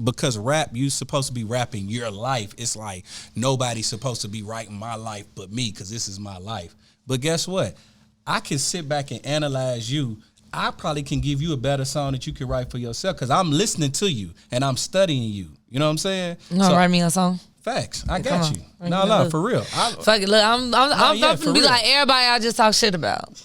because rap, you supposed to be rapping your life. It's like nobody's supposed to be writing my life but me, because this is my life. But guess what? I can sit back and analyze you. I probably can give you a better song that you can write for yourself because I'm listening to you and I'm studying you. You know what I'm saying? You gonna write me a song? Facts. I got you. No, for real. Fuck it. Look, I'm about to be like everybody I just talk shit about.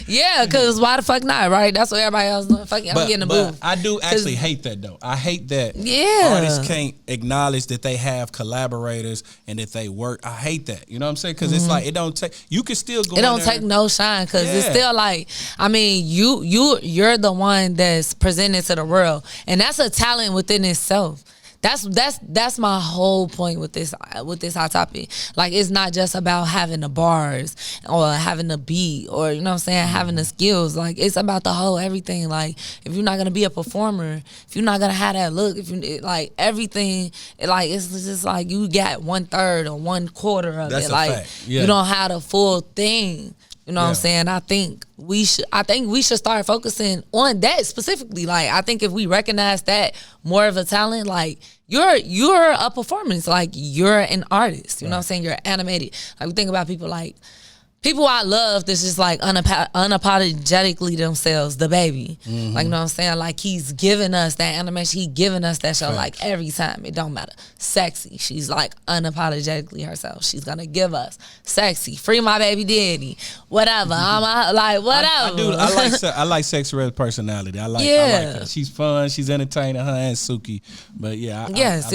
Yeah, because why the fuck not, right? That's what everybody else doing. Fuck it, I'm getting the booth. I do actually hate that, though. I hate that artists can't acknowledge that they have collaborators and that they work. I hate that. You know what I'm saying? Because it's like, it don't take, you can still go It don't take no shine because it's still like, I mean, you're the one that's presented to the world. And that's a talent within itself. That's my whole point with this hot topic. Like, it's not just about having the bars or having the beat or, you know what I'm saying, having the skills. Like, it's about the whole everything. Like, if you're not gonna be a performer, if you're not gonna have that look, if you like everything, like it's just like you got 1/3 or 1/4 of that's it. Like, fact. Yeah. you don't have the full thing. You know what I'm saying? I think we should start focusing on that specifically. Like, I think if we recognize that more of a talent, like you're a performance, like you're an artist. You know what I'm saying? You're animated. Like, we think about people I love that's just like unapologetically themselves, the baby. Mm-hmm. Like, you know what I'm saying? Like, he's giving us that animation. He giving us that show like every time. It don't matter. Sexy. She's like unapologetically herself. She's going to give us sexy. Free my baby daddy. Whatever. I'm like, whatever. I like Sexy Red's personality. I like her. She's fun. She's entertaining, her and Suki. But yeah, yes.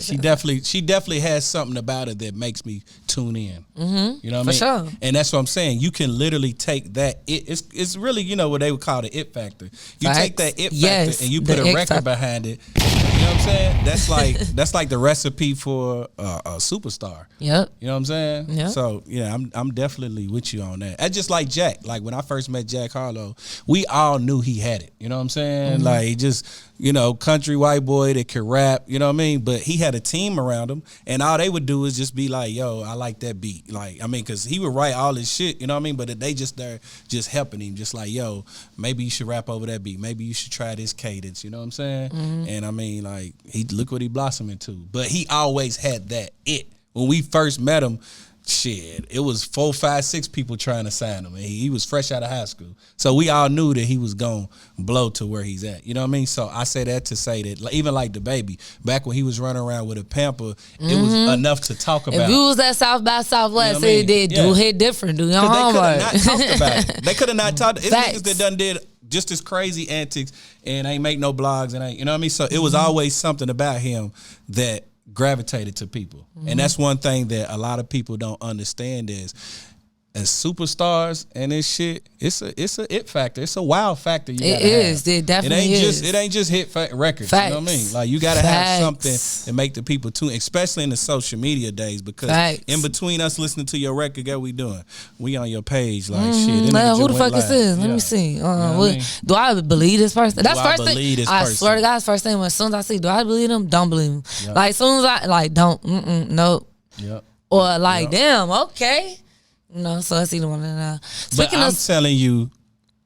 She definitely has something about her that makes me tune in. Mm-hmm. You know what I mean? For sure. And that's what I'm saying. You can literally take that. It's really, you know, what they would call the it factor. You take that it factor and you put a record behind it. You know what I'm saying? That's like the recipe for a superstar. Yep. You know what I'm saying? Yep. So yeah, I'm definitely with you on that. That's just like Jack. Like, when I first met Jack Harlow, we all knew he had it. You know what I'm saying? Mm-hmm. Like, just, you know, country white boy that could rap. You know what I mean? But he had a team around him, and all they would do is just be like, "Yo, I like that beat." Like, I mean, because he would write all his shit. You know what I mean? But they just there, just helping him, just like, "Yo, maybe you should rap over that beat. Maybe you should try this cadence." You know what I'm saying? Mm-hmm. And I mean, like, look what he blossomed into. But he always had that it. When we first met him, shit, it was 4, 5, 6 people trying to sign him. And he was fresh out of high school. So we all knew that he was going to blow to where he's at. You know what I mean? So I say that to say that, even like the baby, back when he was running around with a pamper, it was enough to talk about. If you was at South by Southwest, you know it did do hit different. Do your homework. They could have not talked about it. They could have not talked. It's niggas that done did just as crazy antics and ain't make no blogs and ain't, you know what I mean? So it was always something about him that gravitated to people. And that's one thing that a lot of people don't understand is, as superstars and this shit, it's a it factor. It's a wow factor. It is. It definitely is. It ain't just hit records. Facts. You know what I mean? Like, you gotta have something that make the people tune, especially in the social media days. Because in between us listening to your record, what we doing? We on your page, like shit. Who the fuck is this? Let me see. You know do I believe this person? That's first thing. I swear to God, it's first thing. As soon as I see, do I believe them? Don't believe them. Yep. Like, as soon as I don't. Nope. Yep. Or like, damn. Okay. No, so that's either one of them. But I'm telling you,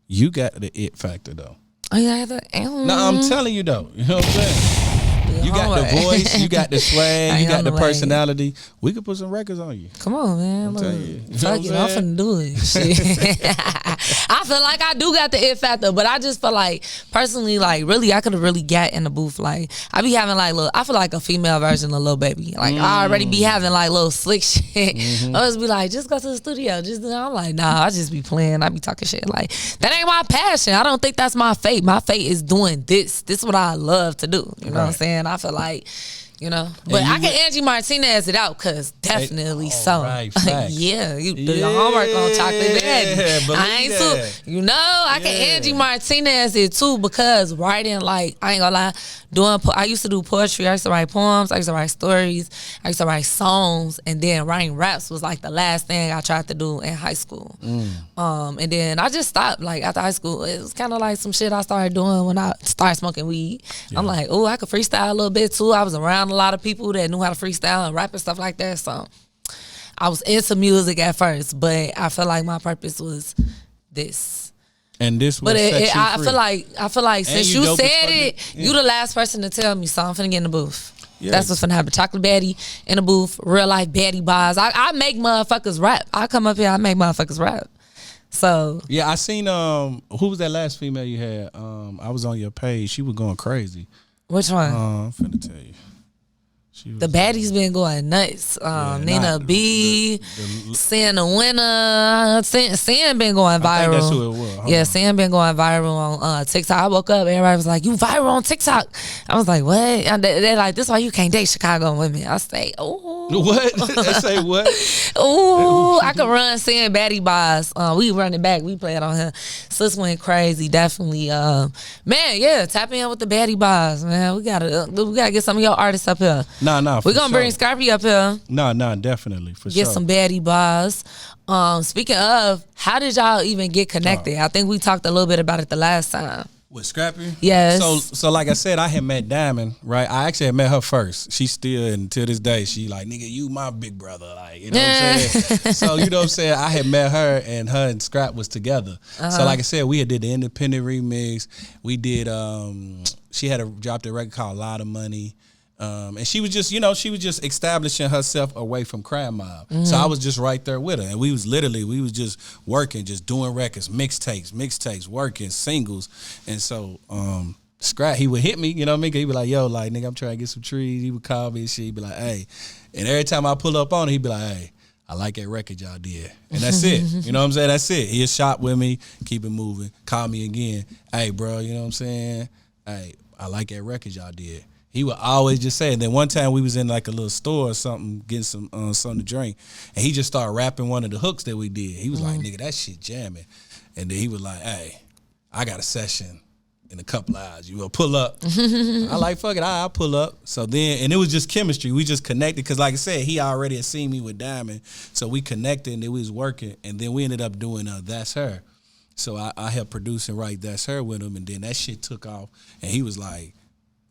you got the it factor though. Oh yeah, no, I'm telling you though. You know what I'm saying? You got the voice, you got the swag, you got the personality. We could put some records on you. Come on, man. I'm telling you. Fuck it, I'm finna do it. Shit. I feel like I do got the it factor, but I just feel like, personally, like, really, I could have really got in the booth. Like, I be having like I feel like a female version of Lil Baby. Like, I already be having like little slick shit. I just be like, just go to the studio. I'm like, nah, I just be playing. I be talking shit. Like, that ain't my passion. I don't think that's my fate. My fate is doing this. This is what I love to do. You know what I'm saying? I feel like, you know, but I can Angie Martinez it out, because definitely so. Right, yeah, you do your homework on Chocolate Daddy. I ain't too, you know, I can Angie Martinez it too, because writing, like, I ain't gonna lie, I used to do poetry. I used to write poems. I used to write stories. I used to write songs, and then writing raps was like the last thing I tried to do in high school. And then I just stopped. Like, after high school, it was kind of like some shit I started doing when I started smoking weed. I'm like, oh, I could freestyle a little bit too. I was around a lot of people that knew how to freestyle and rap and stuff like that. So I was into music at first, but I feel like my purpose was this. And this was I feel like since you said it, you the last person to tell me, so I'm finna get in the booth. That's what's finna happen. Chocolate Baddie in the booth, real life baddie bars. I make motherfuckers rap. I come up here, I make motherfuckers rap. So yeah, I seen who was that last female you had? I was on your page. She was going crazy. Which one? I'm finna tell you. The baddies been going nuts. Nina B, Sin the Winner. Sin been going viral. I think that's who it was. Sin been going viral on TikTok. I woke up, everybody was like, "You viral on TikTok?" I was like, "What?" And they're like, "This why you can't date Chicago women." I say, "Oh, what?" They say what? Ooh, I could run Sin baddie bars. We run it back. We play it on here. Sis went crazy. Definitely, man. Yeah, tap in with the baddie bars, man. We gotta get some of your artists up here. Nah. We're gonna bring Scrappy up here. Nah, definitely for Get sure. some baddie bars. Speaking of, how did y'all even get connected? I think we talked a little bit about it the last time. With Scrappy? Yes. So like I said, I had met Diamond, right? I actually had met her first. She still, and to this day, she like, nigga, you my big brother. Like, you know what I'm saying? So, you know what I'm saying? I had met her and Scrap was together. So like I said, we had did the independent remix. We did, she had dropped a record called A Lot of Money. And she was just, establishing herself away from Crime Mob. So I was just right there with her. And we was just working, just doing records, mixtapes, working, singles. And so Scrap, he would hit me, you know what I mean? He'd be like, yo, like, nigga, I'm trying to get some trees. He would call me and shit. He'd be like, hey. And every time I pull up on it, he'd be like, hey, I like that record y'all did. And that's it. You know what I'm saying? That's it. He'll shop with me, keep it moving, call me again. Hey, bro, you know what I'm saying? Hey, I like that record y'all did. He would always just say, and then one time we was in like a little store or something, getting something to drink, and he just started rapping one of the hooks that we did. He was like, nigga, that shit jamming. And then he was like, hey, I got a session in a couple hours. You will pull up? I like, fuck it, I'll pull up. So then, and it was just chemistry. We just connected, because like I said, he already had seen me with Diamond, so we connected and it was working, and then we ended up doing That's Her. So I helped produce and write That's Her with him, and then that shit took off, and he was like,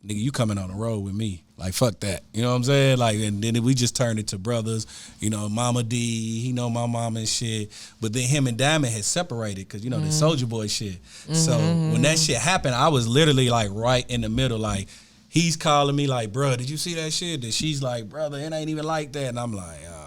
nigga, you coming on the road with me. Like, fuck that. You know what I'm saying? Like, and then we just turned it to brothers. You know, Mama D, he know my mama and shit. But then him and Diamond had separated because, you know, the Soulja Boy shit. So when that shit happened, I was literally, like, right in the middle. Like, he's calling me like, bro, did you see that shit? And she's like, brother, it ain't even like that. And I'm like, oh.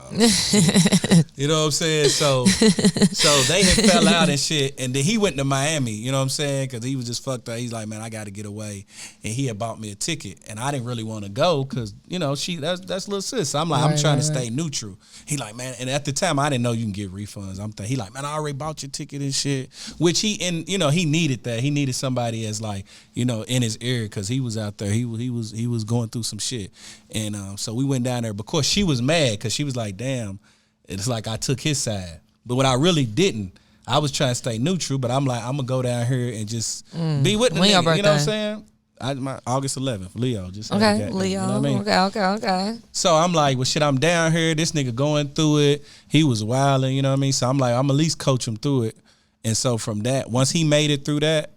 You know what I'm saying? So they had fell out and shit, and then he went to Miami, you know what I'm saying? Because he was just fucked up. He's like, man, I got to get away. And he had bought me a ticket, and I didn't really want to go because, you know, that's little sis. So I'm like, I'm trying to stay neutral. He like, man, and at the time, I didn't know you can get refunds. He like, man, I already bought your ticket and shit, which he needed that. He needed somebody as like, you know, in his ear because he was out there. He was going through some shit. And so we went down there. But of course, she was mad because she was like, damn, it's like I took his side. But what I really didn't, I was trying to stay neutral, but I'm like, I'm going to go down here and just be with the nigga, you know what I'm saying? My August 11th, Leo. Just okay, Leo. You know what I mean? Okay. So I'm like, well, shit, I'm down here. This nigga going through it. He was wilding, you know what I mean? So I'm like, I'm at least coach him through it. And so from that, once he made it through that,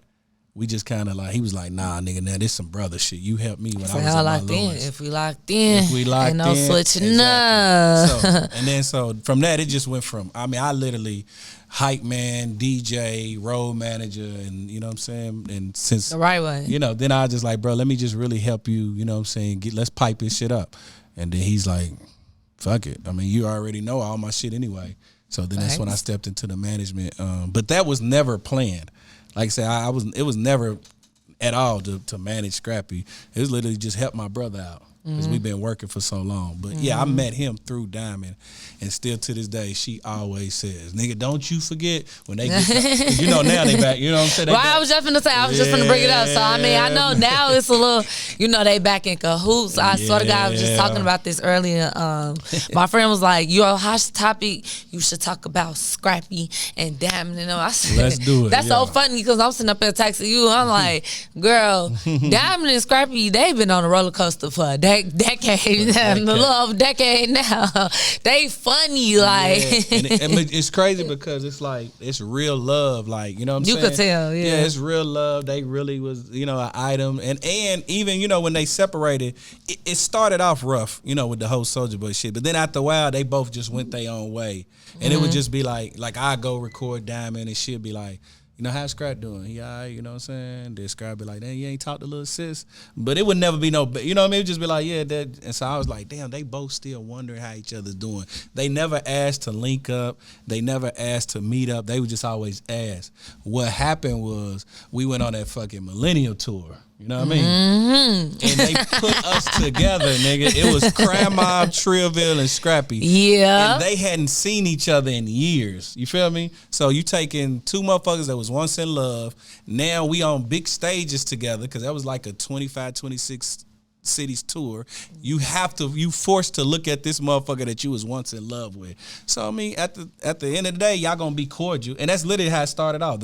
we just kind of like, he was like, nah, nigga, now this some brother shit. You helped me when I was at my lowest. If we locked in, ain't no switching exactly. up. So from that, it just went from, I mean, I literally hype man, DJ, road manager, and you know what I'm saying? And since, the right way. You know, then I was just like, bro, let me just really help you, you know what I'm saying? Let's pipe this shit up. And then he's like, fuck it. I mean, you already know all my shit anyway. So then that's when I stepped into the management. But that was never planned. Like I said, it was never at all to manage Scrappy. It was literally just help my brother out because we've been working for so long. But yeah, I met him through Diamond, and still to this day, she always says, "Nigga, don't you forget when they get you know now they back." You know what I'm saying? Right, I was just finna say, I was just finna bring it up. So I mean, I know now it's a little, you know, they back in cahoots. I swear to God, I was just talking about this earlier. My friend was like, "Your hot topic, you should talk about Scrappy and Diamond." You know, I said, "Let's do it." That's so funny because I'm sitting up there texting you. I'm like, "Girl, Diamond and Scrappy, they've been on a roller coaster for a decade, a little over a decade now. They funny, like." And it's crazy because it's like, it's real love, like, you know what I'm saying? You could tell, yeah, it's real love. They really was, you know, an item, and even, you know, when they separated, it started off rough, you know, with the whole Soulja Boy shit, but then after a while, they both just went their own way, and it would just be like I go record Diamond, and she'd be like, you know, how's Scrap doing? He all right, you know what I'm saying? Then Scrap be like, damn, you ain't talked to little sis. But it would never be no, you know what I mean? It would just be like, yeah, that. And so I was like, damn, they both still wondering how each other's doing. They never asked to link up. They never asked to meet up. They would just always ask. What happened was we went on that fucking Millennial Tour. You know what I mean? And they put us together, nigga. It was Crab Mob, Trillville, and Scrappy. Yeah. And they hadn't seen each other in years. You feel me? So you taking two motherfuckers that was once in love. Now we on big stages together because that was like a 25, 26 cities tour. You forced to look at this motherfucker that you was once in love with. So I mean, at the end of the day, y'all gonna be cordial, and that's literally how it started off.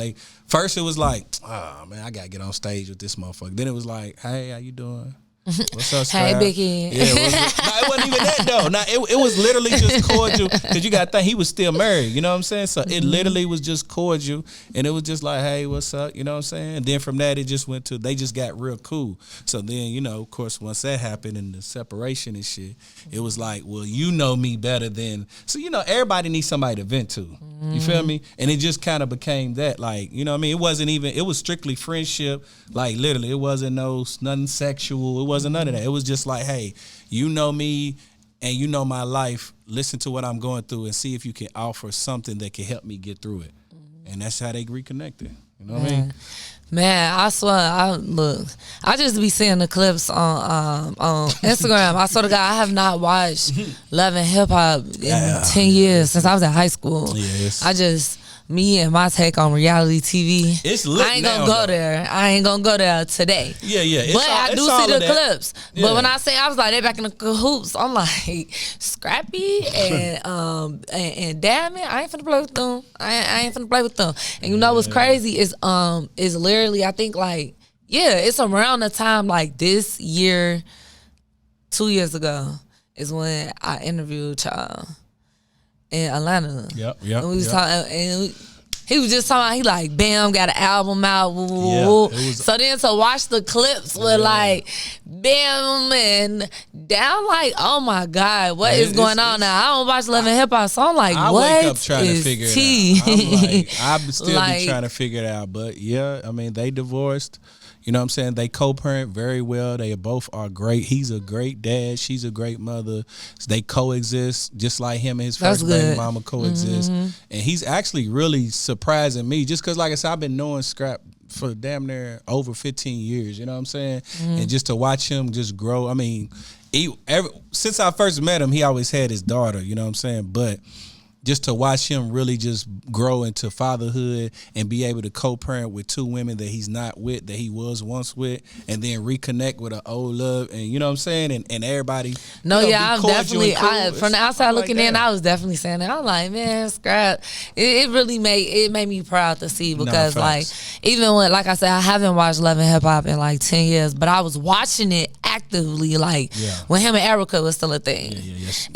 First it was like, oh man, I gotta get on stage with this motherfucker. Then it was like, hey, how you doing? What's up, Scrap? Hey, Biggie. Yeah, it wasn't even that though. Nah, it was literally just cordial because you got to think he was still married. You know what I'm saying? So it literally was just cordial, and it was just like, hey, what's up? You know what I'm saying? And then from that, it just went to they just got real cool. So then, you know, of course, once that happened and the separation and shit, it was like, well, you know me better than. So you know, everybody needs somebody to vent to. You feel me? And it just kind of became that, like, you know what I mean? It wasn't even. It was strictly friendship. Like literally, it wasn't nothing sexual. It wasn't none of that. It was just like, hey, you know me and you know my life. Listen to what I'm going through and see if you can offer something that can help me get through it. And that's how they reconnected. You know what I mean? Man, I swear, I just be seeing the clips on Instagram. I swear to God, I have not watched Love and Hip Hop in 10 years since I was in high school. Yes. Me and my take on reality TV. It's lit. I ain't gonna go there. I ain't gonna go there today. Yeah. But I do see the clips. Yeah. But when I say I was like, they back in the cahoots, I'm like, Scrappy and damn it, I ain't finna play with them. I ain't finna play with them. And you know what's crazy is literally, I think like, it's around the time like this year, 2 years ago, is when I interviewed y'all in Atlanta. Yep. And we was talking, and he was just talking. He like, bam, got an album out. Woo. So then to watch the clips with like, bam and down, like, oh my God, what is going on now? I don't watch Love and Hip Hop, so I'm like, I what wake up trying to figure it out. I'm still be trying to figure it out. But yeah, I mean, they divorced. You know what I'm saying? They co-parent very well. They both are great. He's a great dad. She's a great mother. They coexist just like him and his first baby mama coexist. And he's actually really surprising me just because, like I said, I've been knowing Scrap for damn near over 15 years. You know what I'm saying? And just to watch him just grow. I mean, since I first met him, he always had his daughter. You know what I'm saying? But just to watch him really just grow into fatherhood and be able to co-parent with two women that he's not with, that he was once with, and then reconnect with an old love, and you know what I'm saying, and everybody. No, I'm definitely. Cool. From the outside looking in, I was definitely saying that. I'm like, man, Scrap. It really made me proud to see because like even when, like I said, I haven't watched Love and Hip Hop in like 10 years, but I was watching it actively like when him and Erica was still a thing.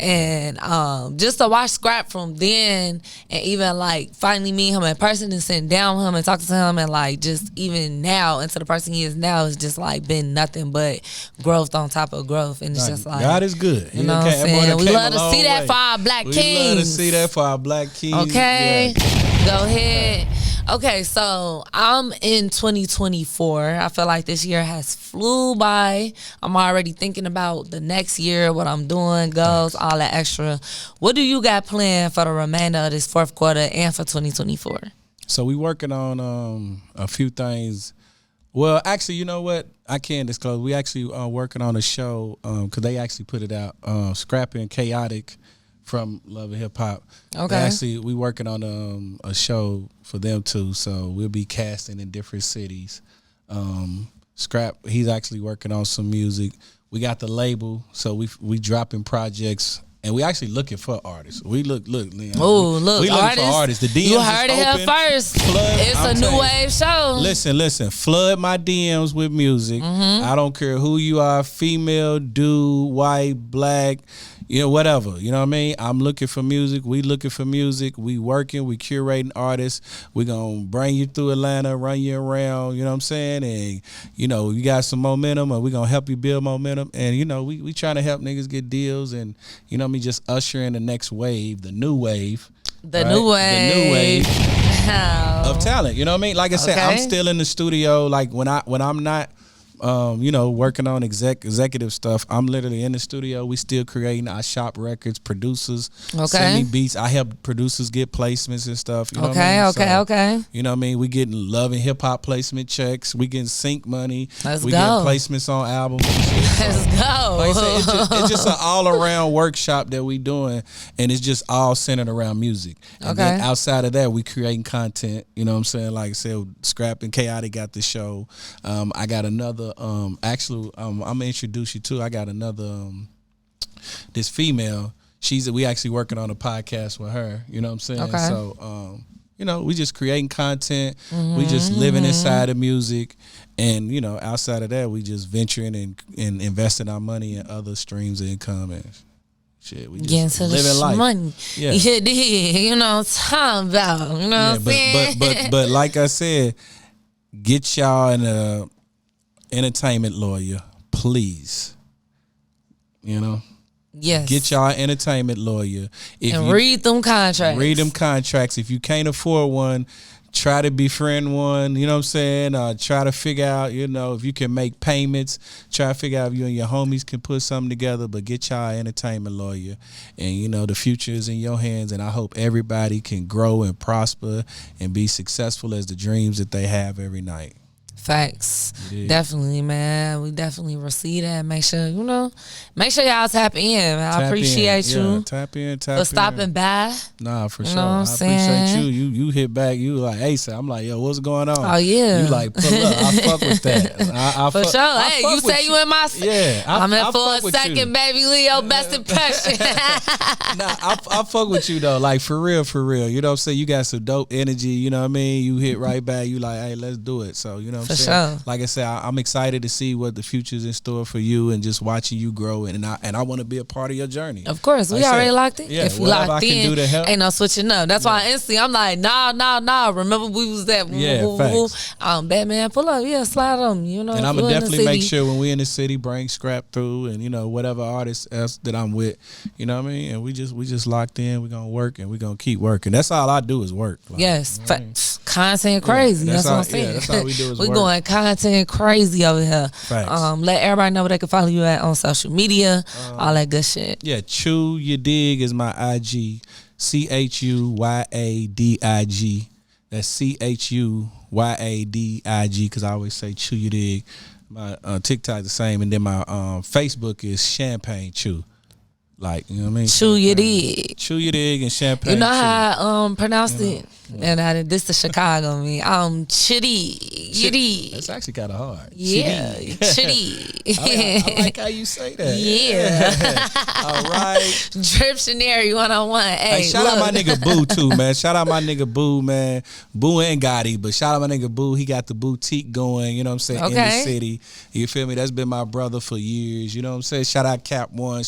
And just to watch Scrap from then and even like finally meeting him in person and sitting down with him and talking to him and like just even now into the person he is now is just like been nothing but growth on top of growth, and it's just like God is good. You know what I'm saying? We love to see that for our black kings. We love to see that for our black kings. Okay, go ahead. Okay, so I'm in 2024. I feel like this year has flew by. I'm already thinking about the next year, what I'm doing, goals, all that extra. What do you got planned for the remainder of this fourth quarter and for 2024? So we working on a few things. Well, actually, you know what? I can't disclose. We actually working on a show because they actually put it out, Scrappy and Chaotic from Love and Hip Hop. Okay. Actually, we working on a show for them too, so we'll be casting in different cities. Scrap, he's actually working on some music. We got the label, so we dropping projects, and we actually looking for artists. We look, Leon. Oh, look, we looking for artists. The DMs you heard it here first. It's a new wave show. Listen. Flood my DMs with music. I don't care who you are, female, dude, white, black. You know, whatever. You know what I mean? I'm looking for music. We looking for music. We working. We curating artists. We gonna bring you through Atlanta, run you around. You know what I'm saying? And you know, you got some momentum, and we gonna help you build momentum. And you know, we trying to help niggas get deals, and you know what I mean, just usher in the next wave, the new wave. The new wave of talent. You know what I mean? Like I said, I'm still in the studio. Like when I'm not working on executive stuff, I'm literally in the studio. We still creating. I shop records, producers send me beats. I help producers get placements and stuff. You know what I mean? You know what I mean? We getting Love and Hip Hop placement checks. We getting sync money. Let's we go. getting placements on albums. Let's go. Like I said, it's just an all around workshop that we doing, and it's just all centered around music. And then outside of that, we creating content. You know what I'm saying? Like I said, Scrap and Chaotic got the show. I got another. I'm gonna introduce you to. I got another this female. We actually working on a podcast with her. You know what I'm saying? So we just creating content. We just living inside of music, and outside of that, we just venturing and investing our money in other streams of income and shit. We just living life. Money. Yeah, you know what I'm talking about. You know what I'm saying? But like I said, get y'all in a entertainment lawyer, please. Yes. Get y'all an entertainment lawyer. Read them contracts. Read them contracts. If you can't afford one, try to befriend one. You know what I'm saying? Try to figure out, if you can make payments. Try to figure out if you and your homies can put something together. But get y'all an entertainment lawyer. And, the future is in your hands. And I hope everybody can grow and prosper and be successful as the dreams that they have every night. Facts. Definitely, man. We definitely receive that. Make sure y'all tap in. I appreciate you. Tap in. For stopping by. Nah, for sure. I appreciate you. You hit back. You like, Issa. I'm like, yo, what's going on? Oh, yeah. You like, pull up. I fuck with that. For sure. Hey, you say you in my... Yeah. I'm in for a second, baby Leo. Best impression. Nah, I fuck with you, though. Like, for real. You know what I'm saying? You got some dope energy. You know what I mean? You hit right back. You like, hey, let's do it. So, you know what I'm saying? Sure. Like I said, I'm excited to see what the future's in store for you and just watching you grow, and I want to be a part of your journey. Of course, we already locked in. Yeah, if we locked in, ain't no switching up. That's why instantly I'm like, nah. Remember we was that. Facts. Batman, pull up, slide on me. And I'm gonna definitely make sure when we in the city, bring Scrap through, and whatever artist else that I'm with. You know what I mean? And we just locked in. We're gonna work and we're gonna keep working. That's all I do is work. Like, yes, content crazy. That's what I'm saying. That's all we do is we work. Going content crazy over here. Facts. Let everybody know where they can follow you at on social media, all that good shit. Yeah, Chew You Dig is my IG. CHUYADIG. That's CHUYADIG because I always say Chew You Dig. My TikTok the same, and then my Facebook is Champagne Chew. Like, you know what I mean? Chew You Dig. Chew You Dig and Champagne. You know how I pronounced it? And this is Chicago me. Chitty. That's actually kind of hard. Yeah, chitty. I like how you say that. Yeah. All right. Driptionary 101. Hey, shout out my nigga Boo too, man. Shout out my nigga Boo, man. Boo and Gotti, but shout out my nigga Boo. He got the boutique going, you know what I'm saying, in the city. You feel me? That's been my brother for years. You know what I'm saying? Shout out Cap One.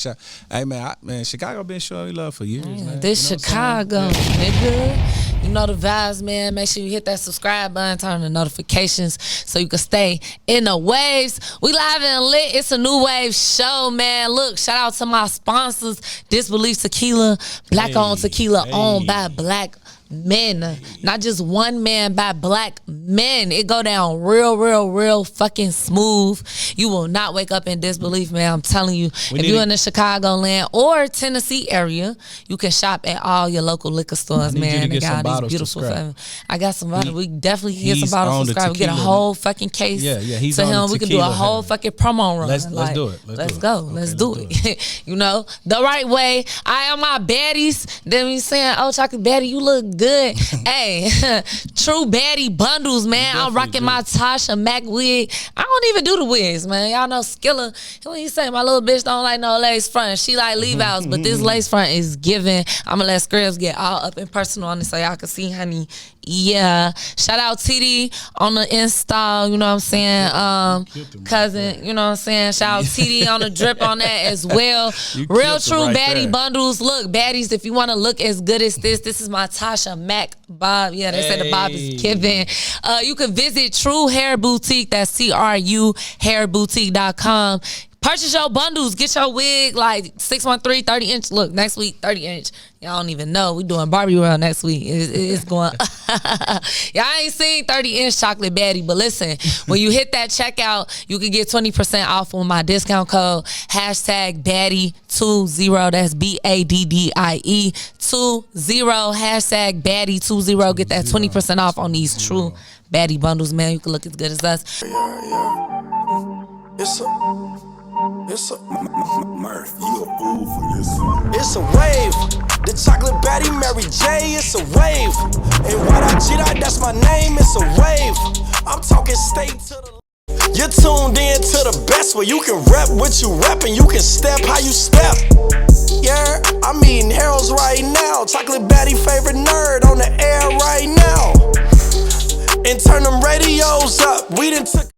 Hey, man, Chicago been showing me love for years, man. This Chicago, nigga. You know the vibes, man. Make sure you hit that subscribe button, turn on the notifications so you can stay in the waves. We live and lit. It's a new wave show, man. Look, shout out to my sponsors, Disbelief Tequila, black-owned tequila owned by black men. Not just one man, by black men. It go down real fucking smooth. You will not wake up in disbelief, man. I'm telling you. If you're in the Chicagoland or Tennessee area, you can shop at all your local liquor stores, man. They got all these beautiful. I got some bottles. We definitely can get some bottles to subscribe. We get a whole fucking case. Yeah, he's to on him. We can do a whole fucking promo run. Let's do it. Let's go. Let's do it. You know, the right way. I am my baddies. Then we saying, oh, chocolate baddie, you look good. Hey, true baddie bundles, man. I'm rocking my Tasha Mac wig. I don't even do the wigs, man. Y'all know Skilla. When he say my little bitch don't like no lace front, she like leave outs, but this lace front is giving. I'm gonna let Scribs get all up and personal on it so y'all can see, honey. Yeah. Shout out TD on the install, you know what I'm saying? Cousin, you know what I'm saying? Shout out TD on the drip on that as well. Real true baddie bundles. Look, baddies, if you want to look as good as this is my Tasha Mac Bob. Yeah, they said the Bob is given. You can visit True Hair Boutique. That's TRU hairboutique.com. Purchase your bundles. Get your wig like 613 30-inch. Look, next week 30-inch. Y'all don't even know. We doing Barbie World next week. It's going. Y'all ain't seen 30-inch chocolate baddie, but listen, when you hit that checkout, you can get 20% off with my discount code #baddie20. That's BADDIE 20 #baddie20. Get that 20% off on these true baddie bundles, man. You can look as good as us. It's a Murph, you a fool for this one. It's a wave. The chocolate baddie Mary Jhay. It's a wave. And MyRadioChicago, that's my name. It's a wave. I'm talking state to the. You're tuned in to the best where you can rep what you rep and you can step how you step.